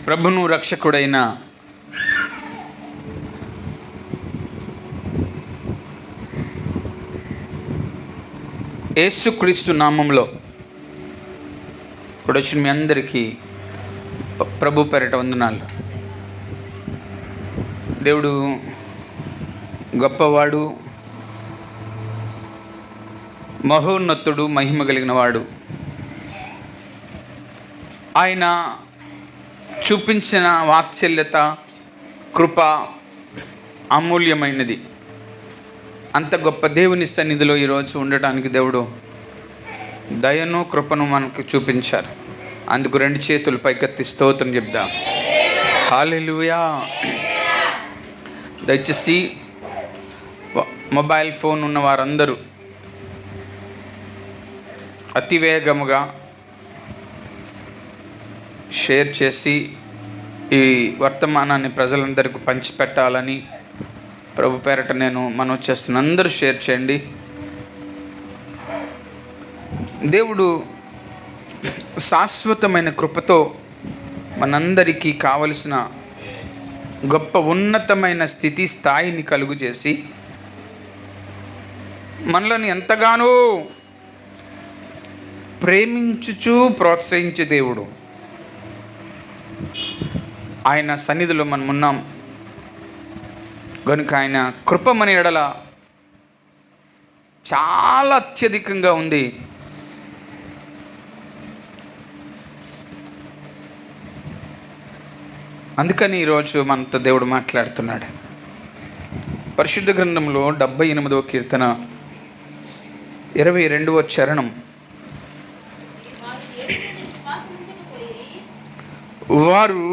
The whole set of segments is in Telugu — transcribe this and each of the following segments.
ప్రభును రక్షకుడైన యేసుక్రీస్తు నామంలో ఇప్పుడు వచ్చిన మీ అందరికీ ప్రభు పేరిట వందనాలు. దేవుడు గొప్పవాడు, మహోన్నతుడు, మహిమ కలిగిన వాడు. ఆయన చూపించిన వాత్సల్యత, కృప అమూల్యమైనది. అంత గొప్ప దేవుని సన్నిధిలో ఈరోజు ఉండటానికి దేవుడు దయను, కృపను మనకు చూపించారు. అందుకు రెండు చేతులు పైకెత్తి స్తోత్రం చెప్దాం. హల్లెలూయా. దయచేసి మొబైల్ ఫోన్ ఉన్న వారందరూ అతివేగముగా షేర్ చేసి ఈ వర్తమానాన్ని ప్రజలందరికీ పంచిపెట్టాలని ప్రభు పేరట నేను మనవి చేస్తున్న అందరూ షేర్ చేయండి. దేవుడు శాశ్వతమైన కృపతో మనందరికీ కావలసిన గొప్ప ఉన్నతమైన స్థాయిని కలుగు చేసి మనలను ఎంతగానో ప్రేమించుచు ప్రోత్సహించే దేవుడు. ఆయన సన్నిధిలో మనం ఉన్నాం కనుక ఆయన కృప మన ఎడల చాలా అత్యధికంగా ఉంది. అందుకని ఈరోజు మనతో దేవుడు మాట్లాడుతున్నాడు. పరిశుద్ధ గ్రంథంలో 78వ కీర్తన 22వ చరణం, వారు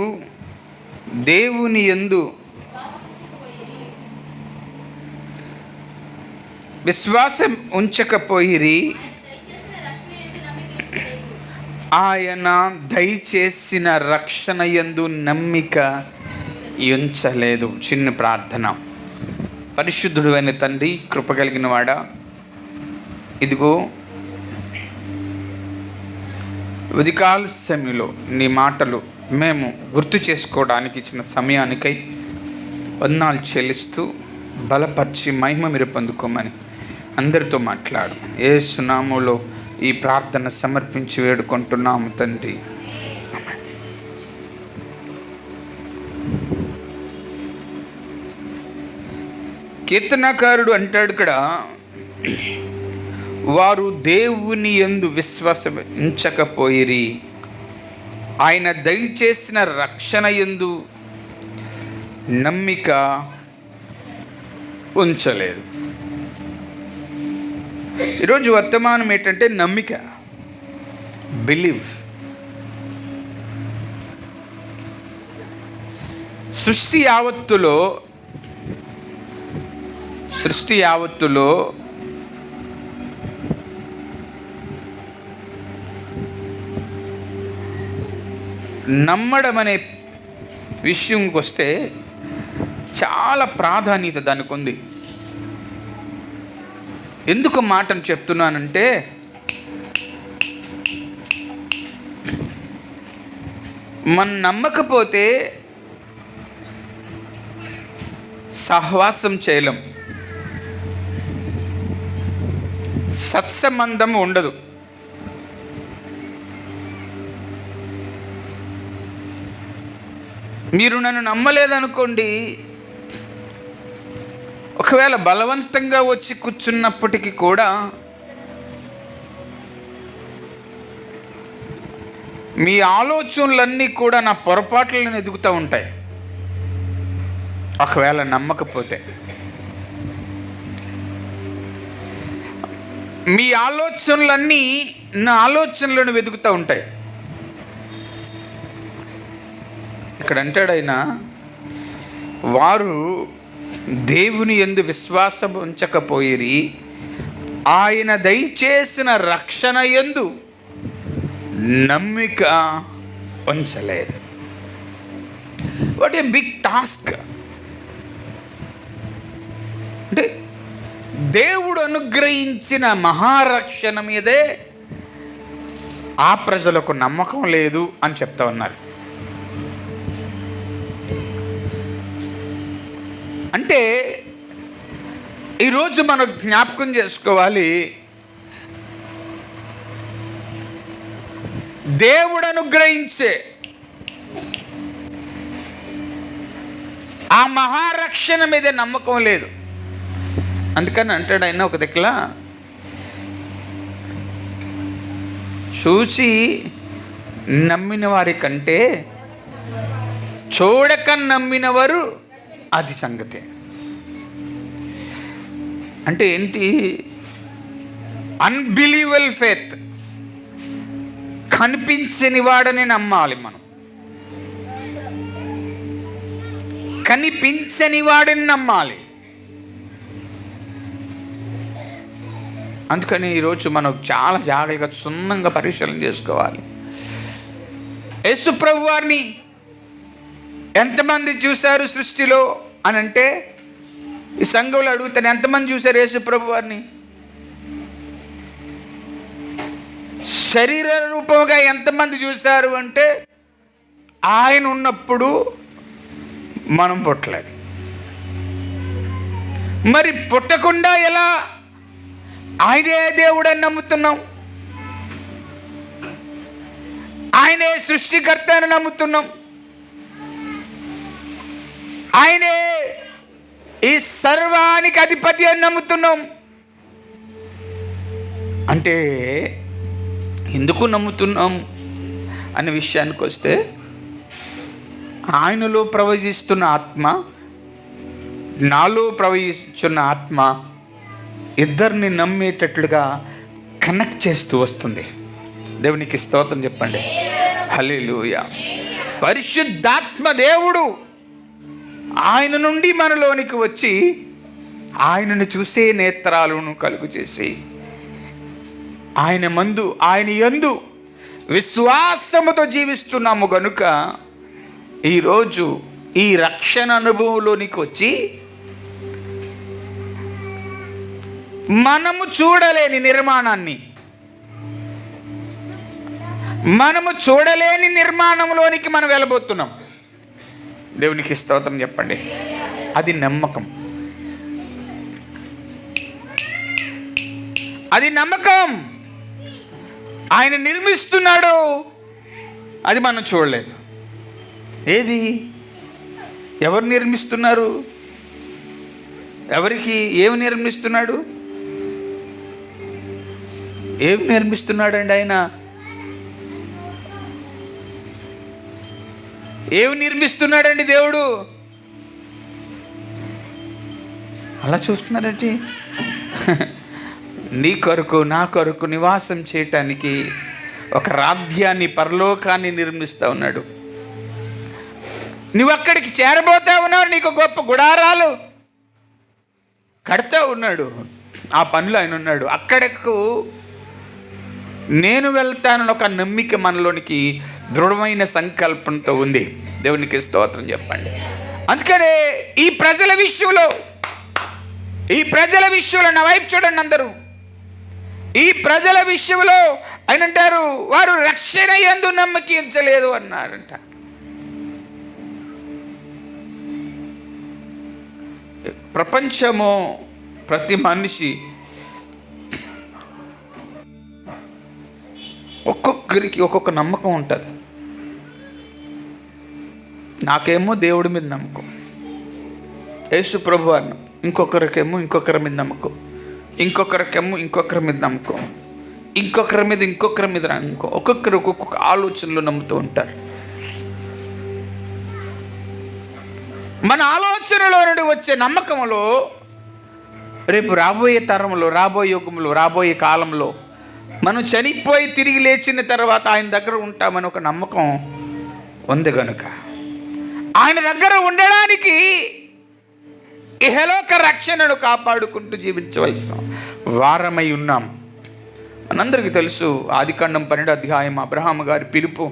దేవుని యందు విశ్వాసం ఉంచకపోయిరి, ఆయన దయచేసిన రక్షణ యందు నమ్మిక ఉంచలేదు. చిన్న ప్రార్థన. పరిశుద్ధుడు అయిన తండ్రి, కృప కలిగిన వాడా, ఇదిగో ఉదయకాల సమయంలో నీ మాటలు మేము గుర్తు చేసుకోవడానికి ఇచ్చిన సమయానికై వందనాలు చెల్లిస్తూ బలపరిచి మహిమ మీరు పొందుకోమని అందరితో మాట్లాడు. యేసు నామములో ఈ ప్రార్థన సమర్పించి వేడుకుంటున్నాము తండ్రి. కీర్తనాకారుడు అంటాడు ఇక్కడ, వారు దేవుని యందు విశ్వాసం ఉంచకపోయిరి, ఆయన దయచేసిన రక్షణ యందు నమ్మిక ఉంచలేదు. ఈరోజు వర్తమానం ఏంటంటే నమ్మిక, బిలీవ్. సృష్టి యావత్తులో నమ్మడం అనే విషయంకి వస్తే చాలా ప్రాధాన్యత దానికి ఉంది. ఎందుకు మాటను చెప్తున్నానంటే, మనం నమ్మకపోతే సహవాసం చేయలేం, సత్సంబంధం ఉండదు. మీరు నన్ను నమ్మలేదనుకోండి, ఒకవేళ బలవంతంగా వచ్చి కూర్చున్నప్పటికీ కూడా మీ ఆలోచనలన్నీ కూడా నా పొరపాట్లను ఎదుగుతూ ఉంటాయి. ఒకవేళ నమ్మకపోతే మీ ఆలోచనలన్నీ నా ఆలోచనలను వెతుకుతూ ఉంటాయి. ఇక్కడ అంటాడు ఆయన, వారు దేవుని యందు విశ్వాసం ఉంచకపోయిరి, ఆయన దయచేసిన రక్షణ యందు నమ్మిక ఉంచలేదు. What a big task. అంటే దేవుడు అనుగ్రహించిన మహారక్షణ మీదే ఆ ప్రజలకు నమ్మకం లేదు అని చెప్తా ఉన్నారు. అంటే ఈరోజు మనం జ్ఞాపకం చేసుకోవాలి, దేవుడు అనుగ్రహించే ఆ మహారక్షణ మీద నమ్మకం లేదు. అందుకని అంటాడు ఆయన ఒక దిక్కులా, చూసి నమ్మిన వారి కంటే చూడక నమ్మిన వారు అది సంగతి. అంటే ఏంటి? Unbelievable faith. కనిపించని వాడని నమ్మాలి మనం, కనిపించని వాడిని నమ్మాలి. అందుకని ఈరోజు మనం చాలా జాగ్రత్తగా క్షుణ్ణంగా పరిశీలన చేసుకోవాలి. యేసు ప్రభు వారిని ఎంతమంది చూశారు సృష్టిలో అని అంటే, ఈ సంఘంలో అడుగుతాను, ఎంతమంది చూశారు యేసు ప్రభు వారిని? శరీర రూపంగా ఎంతమంది చూశారు అంటే, ఆయన ఉన్నప్పుడు మనం పుట్టలేదు. మరి పుట్టకుండా ఎలా ఆయనే దేవుడని నమ్ముతున్నాం, ఆయనే సృష్టికర్త అని నమ్ముతున్నాం, ఆయనే ఈ సర్వానికి అధిపతి అని నమ్ముతున్నాం. అంటే ఎందుకు నమ్ముతున్నాం అనే విషయానికి వస్తే, ఆయనలో ప్రవహిస్తున్న ఆత్మ, నాలో ప్రవహిస్తున్న ఆత్మ ఇద్దరిని నమ్మేటట్లుగా కనెక్ట్ చేస్తూ వస్తుంది. దేవునికి స్తోత్రం చెప్పండి. హల్లెలూయా. పరిశుద్ధాత్మ దేవుడు ఆయన నుండి మనలోనికి వచ్చి ఆయనను చూసే నేత్రాలను కలుగు చేసి ఆయన యందు విశ్వాసముతో జీవిస్తున్నాము గనుక ఈరోజు ఈ రక్షణ అనుభవంలోనికి వచ్చి మనము చూడలేని నిర్మాణాన్ని, మనము చూడలేని నిర్మాణంలోనికి మనం వెళ్ళబోతున్నాం. దేవునికి స్తోత్రం చెప్పండి. అది నమ్మకం, అది నమ్మకం. ఆయన నిర్మిస్తున్నాడు, అది మనం చూడలేదు. ఏది? ఎవరు నిర్మిస్తున్నారు? ఎవరికి ఏమి నిర్మిస్తున్నాడు? ఏమి నిర్మిస్తున్నాడండి ఆయన? ఏమి నిర్మిస్తున్నాడండి దేవుడు? అలా చూస్తున్నారండి. నీ కొరకు నా కొరకు నివాసం చేయటానికి ఒక రాజ్యాన్ని, పరలోకాన్ని నిర్మిస్తూ ఉన్నాడు. నువ్వు అక్కడికి చేరబోతా ఉన్నావు, నీకు గొప్ప గుడారాలు కడతా ఉన్నాడు. ఆ పనులు ఆయన ఉన్నాడు. అక్కడకు నేను వెళ్తానని ఒక నమ్మిక మనలోనికి దృఢమైన సంకల్పంతో ఉంది. దేవునికి స్తోత్రం చెప్పండి. అందుకనే ఈ ప్రజల విషయంలో నా వైపు చూడండి అందరూ. ఈ ప్రజల విషయంలో ఆయన అంటారు, వారు రక్షణ యందు నమ్మకించలేదు అన్నారంట. ప్రపంచము, ప్రతి మనిషి ఒక్కొక్కరికి ఒక్కొక్క నమ్మకం ఉంటుంది. నాకేమో దేవుడి మీద నమ్మకం, యేసు ప్రభు అన్న. ఇంకొకరికేమో ఇంకొకరి మీద నమ్మకం, ఇంకొకరికేమో ఇంకొకరి మీద నమ్మకం, ఇంకొకరి మీద నమ్మకం. ఒక్కొక్కరు ఒక్కొక్క ఆలోచనలు నమ్ముతూ ఉంటారు. మన ఆలోచనలో నుండి వచ్చే నమ్మకంలో రేపు రాబోయే తరంలో, రాబోయే యుగంలో, రాబోయే కాలంలో మనం చనిపోయి తిరిగి లేచిన తర్వాత ఆయన దగ్గర ఉంటామని ఒక నమ్మకం ఉంది కనుక ఆయన దగ్గర ఉండడానికి ఇహలోక రక్షణను కాపాడుకుంటూ జీవించవలసిన వారమై ఉన్నాం. మనందరికీ తెలుసు, ఆదికాండం 12వ అధ్యాయం అబ్రహాము గారి పిలుపు.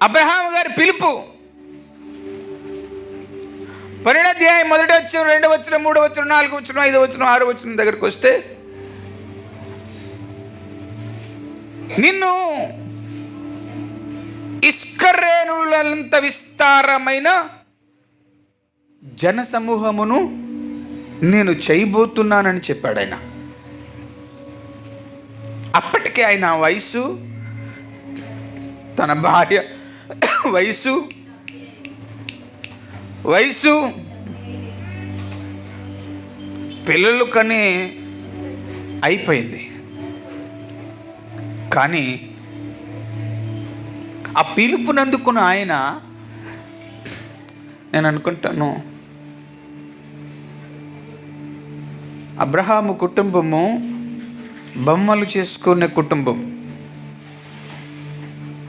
అబ్రహాము గారి పిలుపు 12వ అధ్యాయం 1వ వచనం, 2వ వచనం, 3వ వచనం, 4వ వచనం, 5వ వచనం, 6వ వచనం దగ్గరికి వస్తే, నిన్ను ఇసుక రేణువులంత విస్తారమైన జన సమూహమును నేను చేయబోతున్నానని చెప్పాడు ఆయన. అప్పటికే ఆయన వయసు, తన భార్య వయసు పిల్లలు కని అయిపోయింది. కానీ ఆ పిలుపునందుకున్న ఆయన, నేను అనుకుంటాను, అబ్రహాము కుటుంబము బొమ్మలు చేసుకునే కుటుంబం.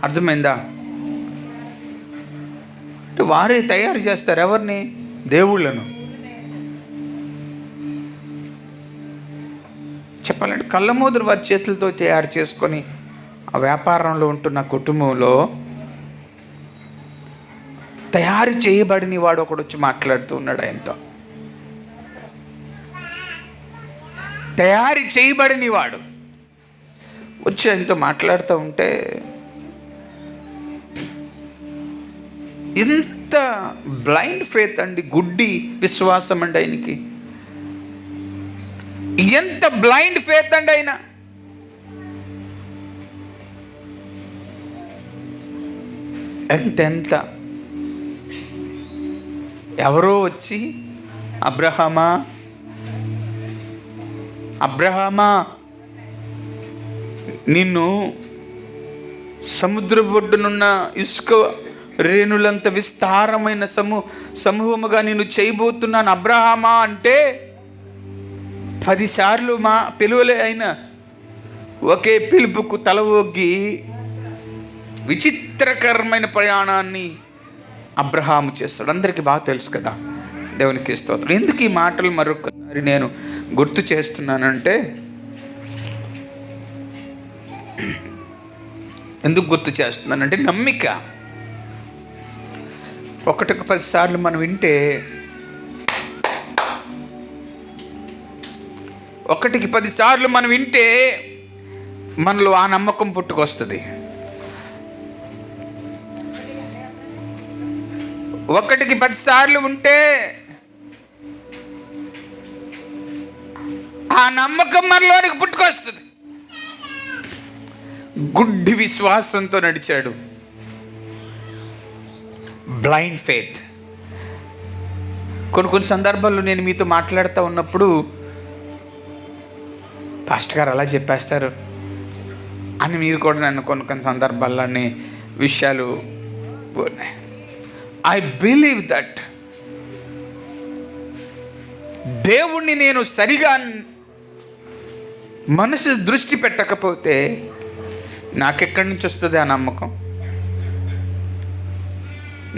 అర్థమైందా? అంటే వారే తయారు చేస్తారు. ఎవరిని? దేవుళ్ళను. చెప్పాలంటే కళ్ళమూదురు వారి చేతులతో తయారు చేసుకొని ఆ వ్యాపారంలో ఉంటున్న కుటుంబంలో తయారు చేయబడిన వాడు ఒకడు వచ్చి మాట్లాడుతూ ఉన్నాడు ఆయనతో. తయారు చేయబడిన వాడు వచ్చి ఆయనతో మాట్లాడుతూ ఉంటే ఎంత బ్లైండ్ ఫెయిత్ అండి, గుడ్డి విశ్వాసం అండి ఆయనకి. ఎంత బ్లైండ్ ఫెయిత్ అండి ఆయన. ఎంత ఎవరో వచ్చి అబ్రహామా నిన్ను సముద్ర ఒడ్డునున్న ఇసుక రేణులంత విస్తారమైన సమూహముగా నేను చేయబోతున్నాను అబ్రహామా అంటే 10 సార్లు మా పిలువలే అయినా ఒకే పిలుపుకు తల ఒగ్గి విచిత్రకరమైన ప్రయాణాన్ని అబ్రహాము చేస్తాడు. అందరికీ బాగా తెలుసు కదా. దేవునికి స్తోత్రం. ఎందుకు ఈ మాటలు మరొకసారి నేను గుర్తు చేస్తున్నానంటే, ఎందుకు గుర్తు చేస్తున్నానంటే నమ్మిక. 1కి 10 సార్లు మనం వింటే 1కి 10 సార్లు మనం వింటే మనలో ఆ నమ్మకం పుట్టుకొస్తుంది. 1కి 10 సార్లు ఉంటే ఆ నమ్మకం మనలోనికి పుట్టుకొస్తుంది. గుడ్డి విశ్వాసంతో నడిచాడు. Blind faith. కొన్ని సందర్భాల్లో నేను మీతో మాట్లాడుతూ ఉన్నప్పుడు, పాస్టర్ గారు అలా చెప్పేస్తారు అని మీరు కూడా నన్ను కొన్ని సందర్భాల్లోని విషయాలు ఉన్నాయి. ఐ బిలీవ్ దట్ దేవుణ్ణి నేను సరిగా మనసు దృష్టి పెట్టకపోతే నాకెక్కడి నుంచి వస్తుంది ఆ నమ్మకం?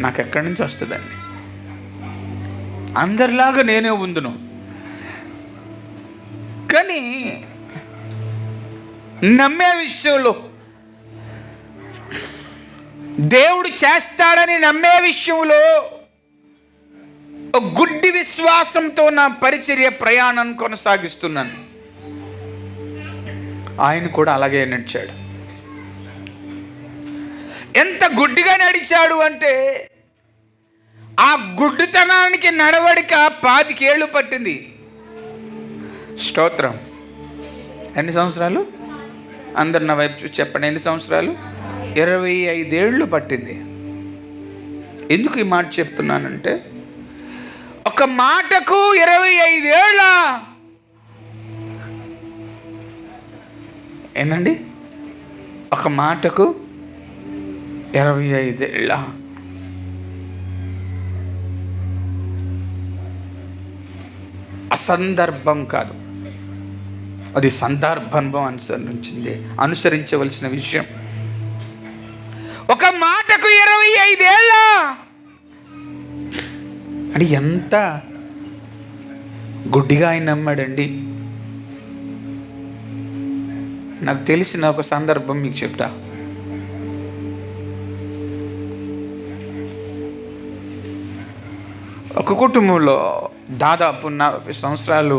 నాకెక్కడి నుంచి వస్తుందండి? అందరిలాగా నేనే ఉందును, కానీ నమ్మే విషయంలో, దేవుడు చేస్తాడని నమ్మే విషయంలో గుడ్డి విశ్వాసంతో నా పరిచర్య ప్రయాణం కొనసాగిస్తున్నాను. ఆయన కూడా అలాగే నడిచాడు. ఎంత గుడ్డిగా నడిచాడు అంటే, ఆ గుడ్డితనానికి నడవడిక 25 ఏళ్ళు పట్టింది. స్తోత్రం. ఎన్ని సంవత్సరాలు? అందరు నా వైపు చూసి చెప్పండి, ఎన్ని సంవత్సరాలు? 25 ఏళ్ళు పట్టింది. ఎందుకు ఈ మాట చెప్తున్నానంటే, ఒక మాటకు 25 ఏళ్ళ. ఏనండి? ఒక మాటకు 25 ఏళ్ళ. అసందర్భం కాదు, అది సందర్భం అనుసరించవలసిన విషయం. ఒక మాటకు 25 ఏళ్ళ అంటే ఎంత గుడ్డిగా ఆయన నమ్మాడండి. నాకు తెలిసిన ఒక సందర్భం మీకు చెప్తా. ఒక కుటుంబంలో దాదాపు 40 సంవత్సరాలు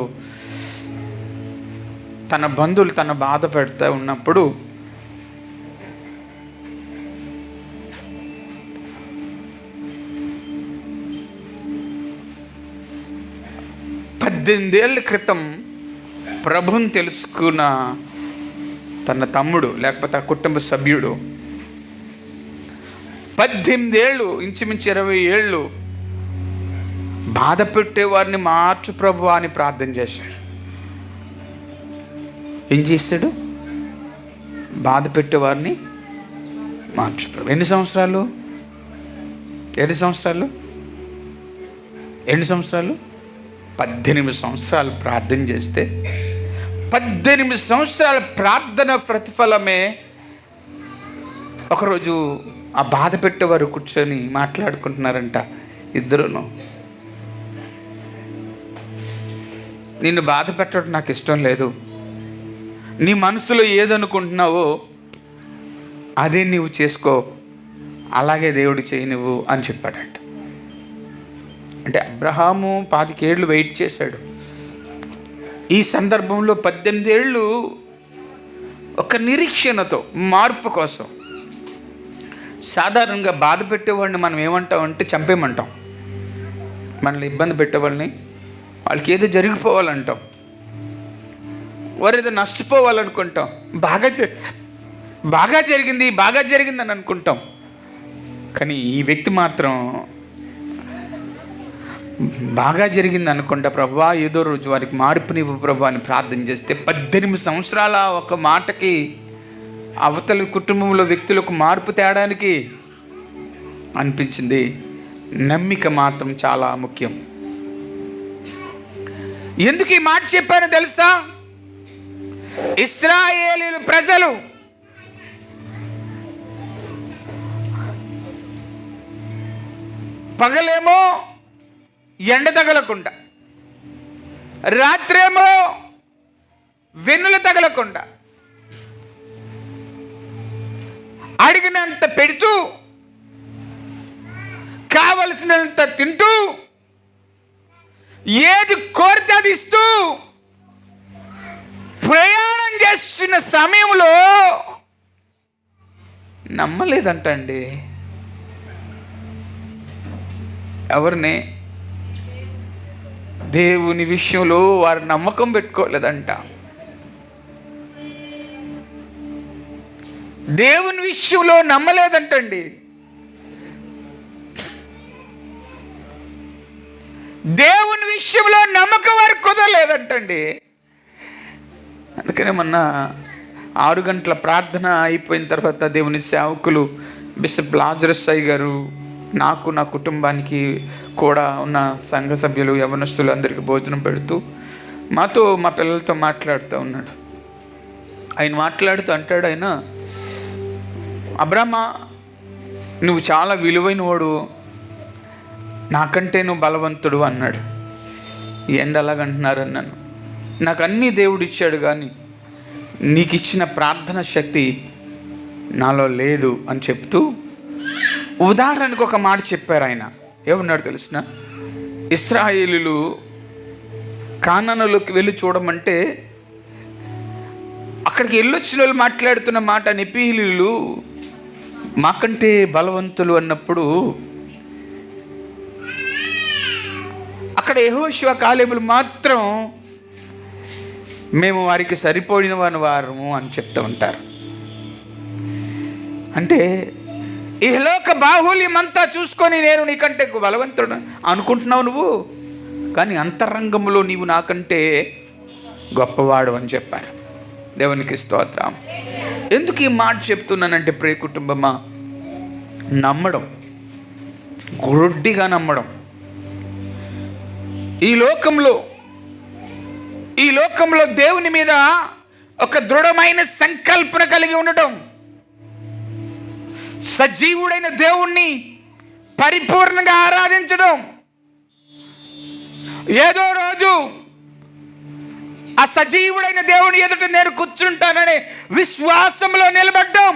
తన బంధువులు తన బాధ పెడతా ఉన్నప్పుడు 18 ఏళ్ళ క్రితం ప్రభుని తెలుసుకున్న తన తమ్ముడు లేకపోతే ఆ కుటుంబ సభ్యుడు 18 ఏళ్ళు, ఇంచుమించు 20 ఏళ్ళు బాధ పెట్టేవారిని మార్చు ప్రభు అని ప్రార్థన చేశాడు. ఏం చేస్తాడు? బాధ పెట్టేవారిని మార్చు ప్రభు. ఎన్ని సంవత్సరాలు? 18 సంవత్సరాలు ప్రార్థన చేస్తే 18 సంవత్సరాల ప్రార్థన ప్రతిఫలమే ఒకరోజు ఆ బాధ పెట్టేవారు కూర్చొని మాట్లాడుకుంటున్నారంట ఇద్దరును. నిన్ను బాధ పెట్టడం నాకు ఇష్టం లేదు, నీ మనసులో ఏదనుకుంటున్నావో అదే నీవు చేసుకో, అలాగే దేవుడు చేయి నువ్వు అని చెప్పాడంట. అంటే అబ్రహాము 25 ఏళ్ళు వెయిట్ చేశాడు. ఈ సందర్భంలో 18 ఏళ్ళు ఒక నిరీక్షణతో మార్పు కోసం. సాధారణంగా బాధ పెట్టేవాడిని మనం ఏమంటామంటే చంపేయమంటాం. మనల్ని ఇబ్బంది పెట్టేవాళ్ళని, వాళ్ళకి ఏదో జరిగిపోవాలంటాం, వారు ఏదో నష్టపోవాలనుకుంటాం. బాగా జరిగింది అని అనుకుంటాం. కానీ ఈ వ్యక్తి మాత్రం బాగా జరిగింది అనుకుంటా, ప్రభువా ఏదో రోజు వారికి మార్పునివ్వు ప్రభు అని ప్రార్థన చేస్తే 18 సంవత్సరాల ఒక మాటకి అవతలి కుటుంబంలో వ్యక్తులకు మార్పు తేడానికి అనిపించింది. నమ్మిక మాత్రం చాలా ముఖ్యం. ఎందుకు ఈ మాట చెప్పానో తెలుసా? ఇశ్రాయేలీయుల ప్రజలు పగలేమో ఎండ తగలకుండా, రాత్రేమో వెన్నులు తగలకుండా అడిగినంత పెడుతూ, కావలసినంత తింటూ, ఏది కోరితే అది ఇస్తూ ప్రయాణం చేస్తున్న సమయంలో నమ్మలేదంటండి ఎవరిని? దేవుని విషయంలో వారు నమ్మకం పెట్టుకోలేదంట. దేవుని విషయంలో నమ్మలేదంటండి. దేవుని విషయంలో నమ్మకం వారు కుదరలేదంటండి. అందుకనే మొన్న 6 గంటల ప్రార్థన అయిపోయిన తర్వాత దేవుని సేవకులు బిషప్ లాజరస్ అయ్య గారు నాకు, నా కుటుంబానికి కూడా ఉన్న సంఘ సభ్యులు, యవనస్తులు అందరికీ భోజనం పెడుతూ మాతో, మా పిల్లలతో మాట్లాడుతూ ఉన్నాడు. ఆయన మాట్లాడుతూ అంటాడు, ఆయన అబ్రామా నువ్వు చాలా విలువైన వాడు, నాకంటే నువ్వు బలవంతుడు అన్నాడు. ఏంటి అలాగంటున్నారు అన్నాను. నాకు అన్నీ దేవుడు ఇచ్చాడు, కానీ నీకు ఇచ్చిన ప్రార్థన శక్తి నాలో లేదు అని చెప్తూ ఉదాహరణకు ఒక మాట చెప్పారు. ఆయన ఏమన్నాడు తెలిసిన? ఇశ్రాయేలీయులు కానానులోకి వెళ్ళి చూడమంటే అక్కడికి వెళ్ళొచ్చిన వాళ్ళు మాట్లాడుతున్న మాట, నెపీలీయులు మాకంటే బలవంతులు అన్నప్పుడు అక్కడ యెహోషువ కాలేబులు మాత్రం మేము వారికి సరిపోయిన వారము అని చెప్తూ ఉంటారు. అంటే ఇహలోక బాహుల్యం అంతా చూసుకొని నేను నీకంటే బలవంతుడు అనుకుంటున్నావు నువ్వు, కానీ అంతరంగంలో నీవు నాకంటే గొప్పవాడు అని చెప్పారు. దేవునికి స్తోత్రం. ఎందుకు ఈ మాట చెప్తున్నానంటే, ప్రియ కుటుంబమా, నమ్మడం, గుడ్డిగా నమ్మడం, ఈ లోకంలో దేవుని మీద ఒక దృఢమైన సంకల్పన కలిగి ఉండటం, సజీవుడైన దేవుణ్ణి పరిపూర్ణంగా ఆరాధించడం, ఏదో రోజు ఆ సజీవుడైన దేవుని ఎదుట నేను కూర్చుంటాననే విశ్వాసంలో నిలబడ్డం.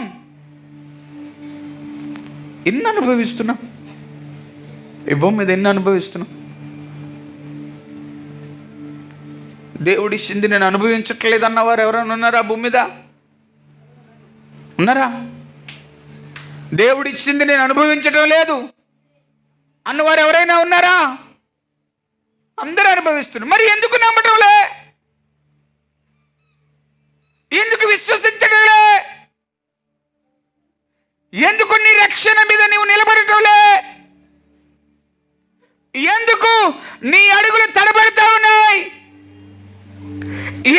ఎన్ని అనుభవిస్తున్నాం ఈ భూమి మీద, ఎన్ని అనుభవిస్తున్నాం. దేవుడిచ్చింది నేను అనుభవించట్లేదు అన్నవారు ఎవరైనా ఉన్నారా భూమి మీద? ఉన్నారా? దేవుడిచ్చింది నేను అనుభవించడం లేదు అన్నవారు ఎవరైనా ఉన్నారా? అందరూ అనుభవిస్తున్నారు. మరి ఎందుకు నమ్మటంలే? ఎందుకు విశ్వసించడంలే? ఎందుకు నీ రక్షణ మీద నీవు నిలబడటంలే? ఎందుకు నీ అడుగులు తడబడతా ఉన్నాయి?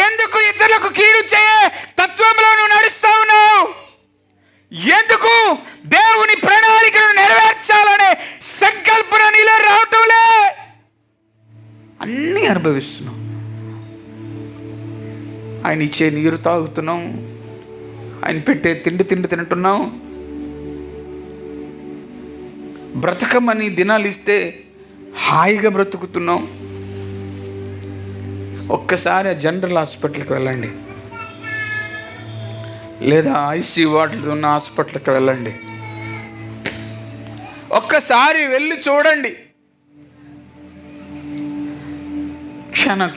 ఎందుకు ఇతరులకు కీడు చేయే తత్వంలో నువ్వు నడుస్తా ఉన్నావు? ఎందుకు దేవుని ప్రణాళికను నెరవేర్చాలనే సంకల్పన నీలో రావటంలే? అన్నీ అనుభవిస్తున్నాం. ఆయన ఇచ్చే నీరు తాగుతున్నాం, ఆయన పెట్టే తిండి తింటున్నాం. బ్రతకమని దినాలు ఇస్తే హాయిగా బ్రతుకుతున్నాం. ఒక్కసారి జనరల్ హాస్పిటల్కి వెళ్ళండి, లేదా ఐసీయూ వార్డులు ఉన్న హాస్పిటల్కి వెళ్ళండి. ఒక్కసారి వెళ్ళి చూడండి.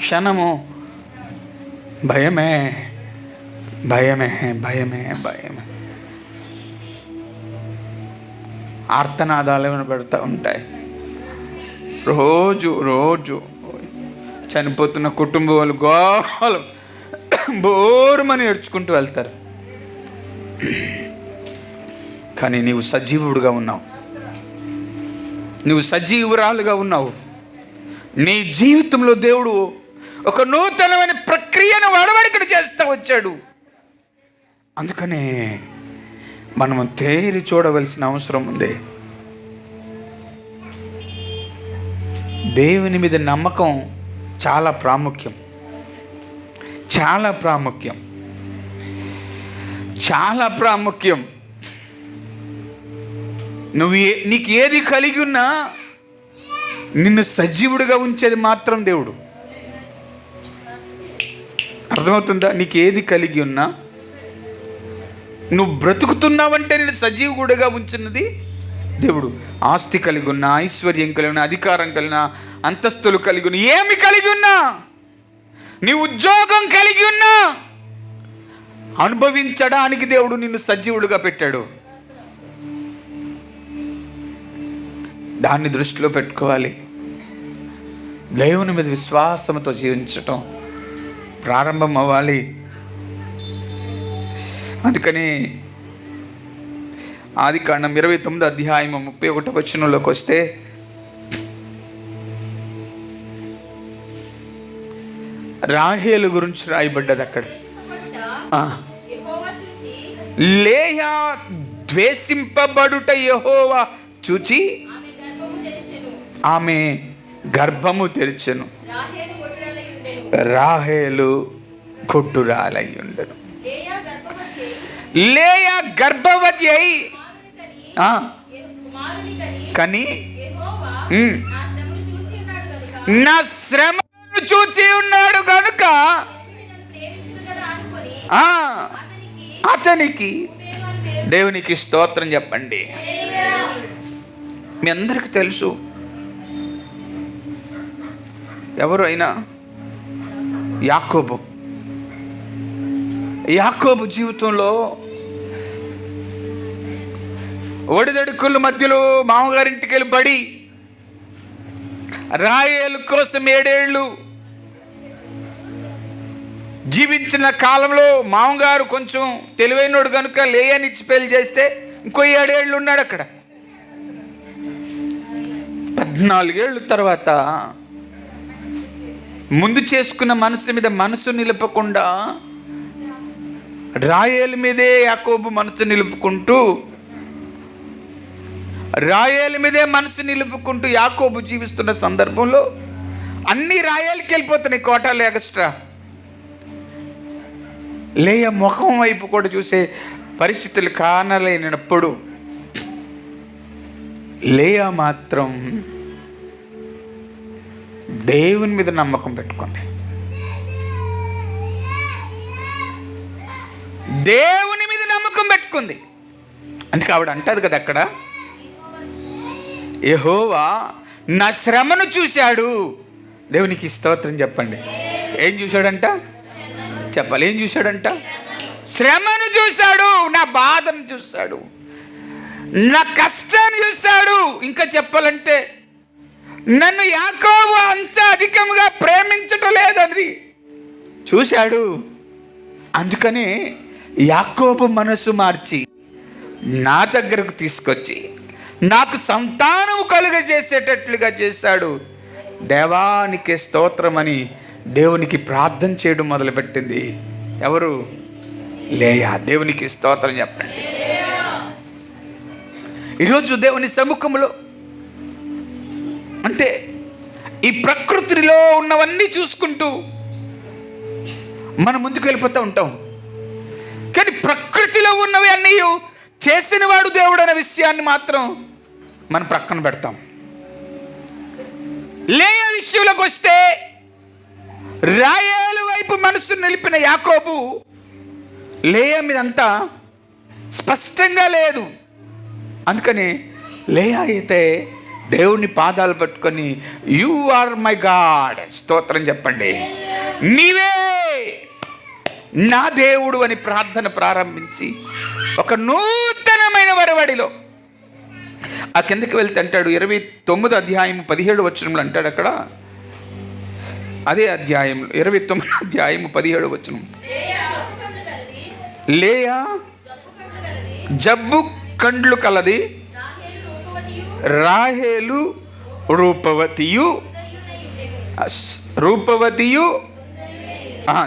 క్షణము భయమే భయమే భయమే భయమే. ఆర్తనాదాలు వినబడుతూ ఉంటాయి. రోజు చనిపోతున్న కుటుంబం వాళ్ళు గోలు బోరుమని ఏడ్చుకుంటూ వెళ్తారు. కానీ నీవు సజీవుడుగా ఉన్నావు, నువ్వు సజీవురాలుగా ఉన్నావు. నీ జీవితంలో దేవుడు ఒక నూతనమైన ప్రక్రియను వడవడికలు చేస్తూ వచ్చాడు. అందుకనే మనము తేరి చూడవలసిన అవసరం ఉంది. దేవుని మీద నమ్మకం చాలా ప్రాముఖ్యం, చాలా ప్రాముఖ్యం, చాలా ప్రాముఖ్యం. నీకు ఏది కలిగి ఉన్నా నిన్ను సజీవుడిగా ఉంచేది మాత్రం దేవుడు. అర్థమవుతుందా? నీకు ఏది కలిగి ఉన్నా, నువ్వు బ్రతుకుతున్నావంటే నేను సజీవుడిగా ఉంచినది దేవుడు. ఆస్తి కలిగి ఉన్నా, ఐశ్వర్యం కలిగి ఉన్నా, అధికారం కలిగిన, అంతస్తులు కలిగి ఉన్నా, ఏమి కలిగి ఉన్నా, నీ ఉద్యోగం కలిగి ఉన్నా, అనుభవించడానికి దేవుడు నిన్ను సజీవుడిగా పెట్టాడు. దాన్ని దృష్టిలో పెట్టుకోవాలి. దేవుని మీద విశ్వాసంతో జీవించటం ప్రారంభం అవ్వాలి. అందుకని ఆదికాండం 29 అధ్యాయం 31 వచనంలోకి వస్తే, రాహేలు గురించి రాయబడ్డది అక్కడ. లేయా ద్వేషింపబడుట యెహోవా చూచి ఆమె గర్భము తెరిచెను. రాహేలు కొట్టురాలై ఉండను. లేయా గర్భవతి అయి కానీ నా శ్రమను చూచి ఉన్నాడు కనుక అతనికి దేవునికి స్తోత్రం చెప్పండి. మీ అందరికీ తెలుసు, ఎవరు అయినా యాకోబు జీవితంలో ఒడిదడుకుల మధ్యలో మామగారింటికి వెళ్ళి పడి రాహేలు కోసం 7 ఏళ్ళు జీవించిన కాలంలో మామగారు కొంచెం తెలివైనోడు కనుక లేయానిచ్చి పెళ్లి చేస్తే ఇంకో 7 ఏళ్ళు ఉన్నాడు అక్కడ. 14 ఏళ్ళ తర్వాత ముందు చేసుకున్న మనసు మీద మనసు నిలుపకుండా రాహేలు మీదే యాకోబు మనసు నిలుపుకుంటూ యాకోబు జీవిస్తున్న సందర్భంలో అన్ని రాహేలుకి వెళ్ళిపోతున్నాయి కోటాలు ఎక్స్ట్రా. లేయ ముఖం వైపు కూడా చూసే పరిస్థితులు కానలేనప్పుడు లేయ మాత్రం దేవుని మీద నమ్మకం పెట్టుకుంది. దేవుని మీద నమ్మకం పెట్టుకుంది. అందుకే ఆవిడ అంటది కదా అక్కడ, యెహోవా నా శ్రమను చూశాడు. దేవునికి స్తోత్రం చెప్పండి. ఏం చూశాడంట? చెప్పాలి. ఏం చూశాడంట? శ్రమను చూశాడు, నా బాధను చూశాడు, నా కష్టాన్ని చూశాడు. ఇంకా చెప్పాలంటే నన్ను యాకోబు అంత అధికంగా ప్రేమించటం లేదని చూశాడు. అందుకని యాకోబు మనసు మార్చి నా దగ్గరకు తీసుకొచ్చి నాకు సంతానం కలుగజేసేటట్లుగా చేశాడు. దేవానికి స్తోత్రమని దేవునికి ప్రార్థన చేయడం మొదలుపెట్టింది. ఎవరు? లేయా. దేవునికి స్తోత్రం చెప్పండి. ఈరోజు దేవుని సముఖంలో అంటే ఈ ప్రకృతిలో ఉన్నవన్నీ చూసుకుంటూ మనం ముందుకు వెళ్ళిపోతూ ఉంటాం. కానీ ప్రకృతిలో ఉన్నవి అన్నీ చేసినవాడు దేవుడు అనే విషయాన్ని మాత్రం మనం ప్రక్కన పెడతాం. లేయా విషయంలోకి వస్తే రాయేలు వైపు మనసు నిలిపిన యాకోబు లేయా మీద అంతా స్పష్టంగా లేదు. అందుకని లేయా అయితే దేవుని పాదాలు పట్టుకొని యు ఆర్ మై గాడ్, స్తోత్రం చెప్పండి, నీవే నా దేవుడు అని ప్రార్థన ప్రారంభించి ఒక నూతనమైన వరవడిలో ఆ కిందకి వెళ్తే అంటాడు 29 అధ్యాయం 17 వచనంలో అంటాడు. అక్కడ అదే అధ్యాయం 29 అధ్యాయం 17 వచనం, లేయా జబ్బు కండ్లు కలది, రాహేలు రూపవతియు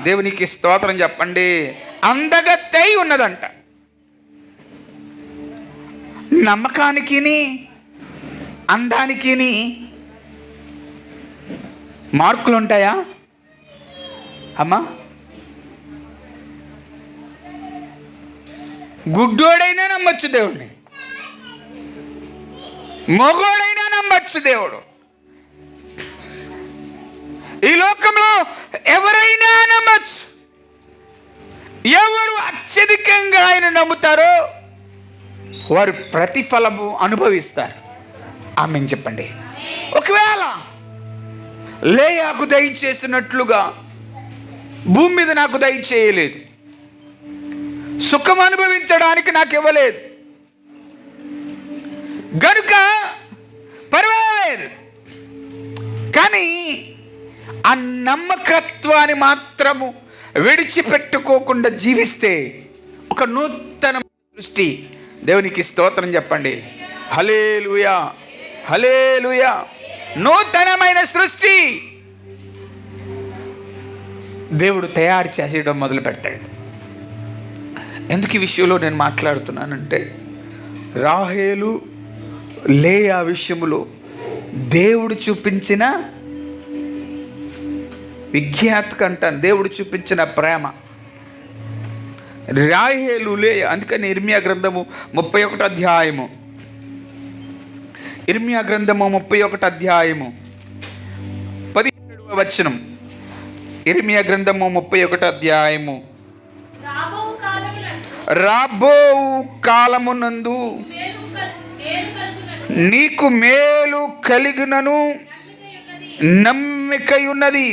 దేవునికి స్తోత్రం చెప్పండి, అందగత్తై ఉన్నదంట. నమ్మకానికి అందానికి మార్కులు ఉంటాయా అమ్మా? గుడ్డోడైనా నమ్మచ్చు దేవుడిని, మగోడైనా నమ్మచ్చు దేవుడు. ఈ లోకంలో ఎవరైనా నమ్మచ్చు. ఎవరు అత్యధికంగా ఆయన నమ్ముతారో వారు ప్రతిఫలము అనుభవిస్తారు. ఆమేన్ చెప్పండి. ఒకవేళ లేయాకు దయచేసినట్లుగా భూమి మీద నాకు దయచేయలేదు, సుఖం అనుభవించడానికి నాకు ఇవ్వలేదు గనుక పర్వాలేదు. కానీ ఆ నమ్మకత్వాన్ని మాత్రము విడిచిపెట్టుకోకుండా జీవిస్తే ఒక నూతన సృష్టి. దేవునికి స్తోత్రం చెప్పండి. హల్లెలూయా, హల్లెలూయా. నూతనమైన సృష్టి దేవుడు తయారు చేసేయడం మొదలు పెడతాడు. ఎందుకు ఈ విషయంలో నేను మాట్లాడుతున్నానంటే, రాహేలు లేయా విషయంలో దేవుడు చూపించిన విఖ్యాత అంటాను, దేవుడు చూపించిన ప్రేమ. రాహేలు లేయా, అందుకని ఇర్మియా గ్రంథము 31 అధ్యాయము, ఇర్మియా గ్రంథము 31 అధ్యాయము 17వ వచనం, ఇర్మియా గ్రంథము 31 అధ్యాయము, రాబో కాలమునందు నీకు మేలు కలిగినను నమ్మికయున్నది,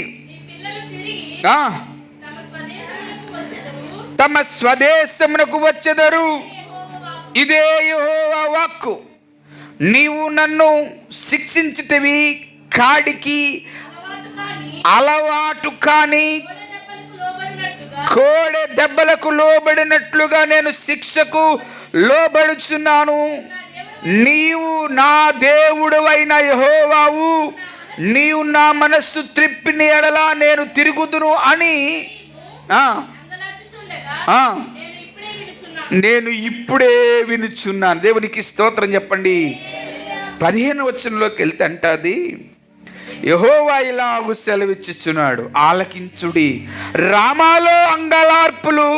తమ స్వదేశమునకు వచ్చెదరు. ఇదే యెహోవా వాక్కు. నీవు నన్ను శిక్షించితివి, కాడికి అలవాటు కాని కోడె దెబ్బలకు లోబడినట్లుగా నేను శిక్షకు లోబడుచున్నాను. నీవు నా దేవుడవైన యెహోవావు, నీవు నా మనస్సు త్రిప్పిన ఎడల నేను తిరుగుదును అని నేను ఇప్పుడే వినుచున్నాను. దేవునికి స్తోత్రం చెప్పండి. 15వ వచనంలోకి వెళ్తే అంటది, యెహోవా ఇలాగు సెలవిచ్చుచున్నాడు, ఆలకించుడి. రామాలో అంగలార్పులు,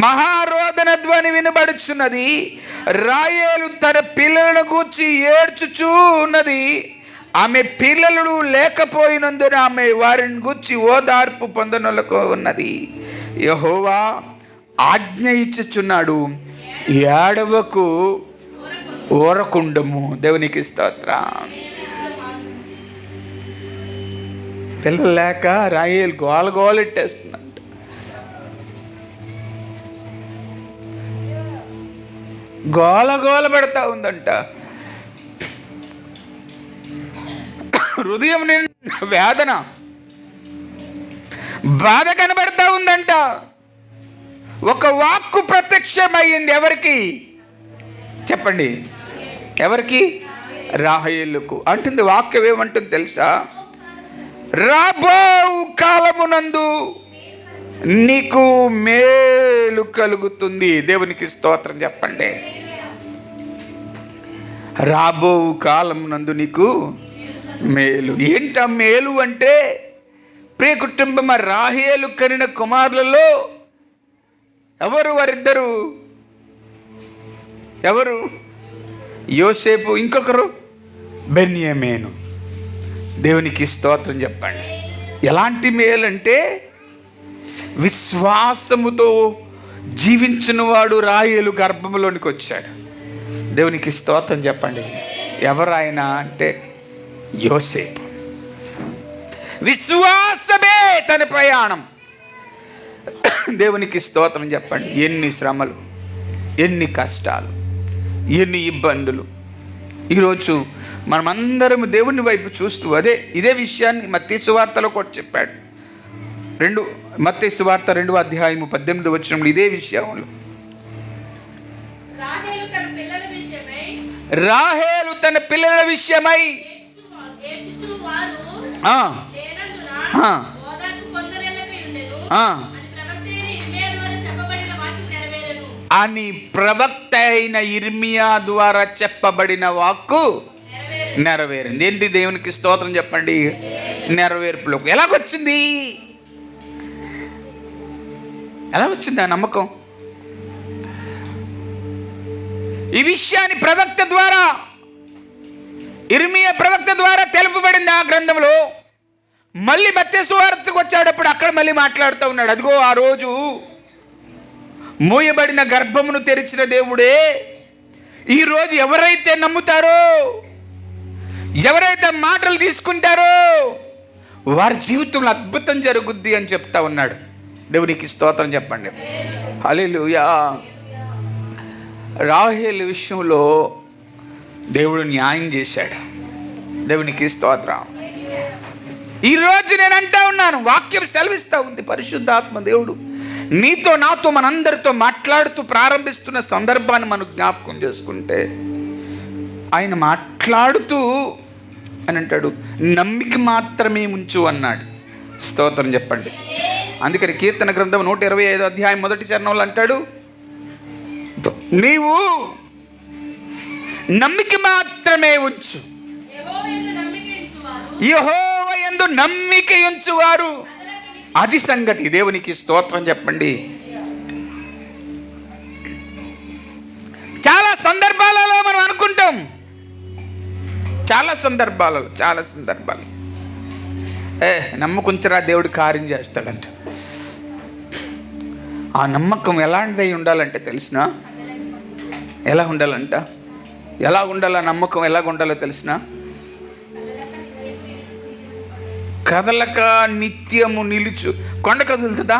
మహారోదన ధ్వని వినబడుచున్నది. రాయేలు తన పిల్లలను గూర్చి ఏడ్చుచూ ఉన్నది. ఆమె పిల్లలు లేకపోయినందున ఆమె వారిని గూర్చి ఓదార్పు పొందనలకు ఉన్నది. యెహోవా ఆజ్ఞ ఇచ్చుచున్నాడు, ఏడవకు, ఊరకుండము. దేవునికి స్తోత్రం. పిల్లలు లేక రాయేలు గోలగోలెట్టేస్తుందంట. గోల పెడతా ఉందంట. హృదయం నిండా వేదన, బాధ కనబడతా ఉందంట. ఒక వాక్కు ప్రత్యక్షమయ్యింది. ఎవరికి చెప్పండి? ఎవరికి? రాహేలుకు. అంటుంది వాక్యం ఏమంటుంది తెలుసా? రాబో కాలమునందు నీకు మేలు కలుగుతుంది. దేవునికి స్తోత్రం చెప్పండి. రాబో కాలమునందు నీకు మేలు. ఏంట మేలు అంటే, ప్రియ కుటుంబం, రాహేలు కనిన కుమారులలో ఎవరు? వారిద్దరు ఎవరు? యోసేపు, ఇంకొకరు బెన్యామీను. దేవునికి స్తోత్రం చెప్పండి. ఎలాంటి మేలు అంటే, విశ్వాసముతో జీవించిన వాడు రాహేలు గర్భంలోనికి వచ్చాడు. దేవునికి స్తోత్రం చెప్పండి. ఎవరు ఆయన అంటే యోసేపు. విశ్వాసమే తన ప్రయాణం. దేవునికి స్తోత్రం చెప్పండి. ఎన్ని శ్రమలు, ఎన్ని కష్టాలు, ఎన్ని ఇబ్బందులు. ఈరోజు మనమందరం దేవుని వైపు చూస్తూ ఇదే విషయాన్ని మత్తయి సువార్తలో కూడా చెప్పాడు. మత్తయి సువార్త 2వ అధ్యాయము 18వ వచనంలో ఇదే విషయంలో రాహేలు తన పిల్లల విషయమై అని ప్రవక్త అయిన ఇర్మియా ద్వారా చెప్పబడిన వాక్కు నెరవేరింది. ఏంటి? దేవునికి స్తోత్రం చెప్పండి. నెరవేర్పులోకి ఎలాగొచ్చింది? ఎలా వచ్చింది ఆ నమ్మకం? ఈ విషయాన్ని ప్రవక్త ద్వారా, ఇర్మియా ప్రవక్త ద్వారా తెలుపబడింది ఆ గ్రంథంలో. మళ్ళీ మత్తయి సువార్తకు వచ్చేటప్పుడు అక్కడ మళ్ళీ మాట్లాడుతూ ఉన్నాడు. అదిగో ఆ రోజు మూయబడిన గర్భమును తెరిచిన దేవుడే ఈరోజు ఎవరైతే నమ్ముతారో, ఎవరైతే మాటలు తీసుకుంటారో వారి జీవితంలో అద్భుతం జరుగుద్ది అని చెప్తా ఉన్నాడు. దేవునికి స్తోత్రం చెప్పండి. హల్లెలూయా. రాహేలు విషయంలో దేవుడు న్యాయం చేశాడు. దేవునికి స్తోత్రం. ఈరోజు నేను అంటా ఉన్నాను, వాక్యం సెలవిస్తూ ఉంది. పరిశుద్ధాత్మ దేవుడు నీతో నాతో మనందరితో మాట్లాడుతూ ప్రారంభిస్తున్న సందర్భాన్ని మనం జ్ఞాపకం చేసుకుంటే, ఆయన మాట్లాడుతూ అని అంటాడు, నమ్మిక మాత్రమే ఉంచు అన్నాడు. స్తోత్రం చెప్పండి. అందుకని కీర్తన గ్రంథం 125వ అధ్యాయం 1వ చరణంలో అంటాడు, నీవు నమ్మిక మాత్రమే ఉంచు, యెహోవా యందు నమ్మిక ఉంచువారు అది సంగతి. దేవునికి స్తోత్రం చెప్పండి. చాలా సందర్భాలలో మనం అనుకుంటాం, చాలా సందర్భాలు నమ్మకుంచరా దేవుడు కార్యం చేస్తాడంట. ఆ నమ్మకం ఎలాంటిదై ఉండాలంటే తెలిసిన, ఎలా ఉండాలంట, ఎలా ఉండాలి ఆ నమ్మకం, ఎలాగ ఉండాలో తెలిసిన, కదలక నిత్యము నిలుచు. కొండ కదులుతుందా?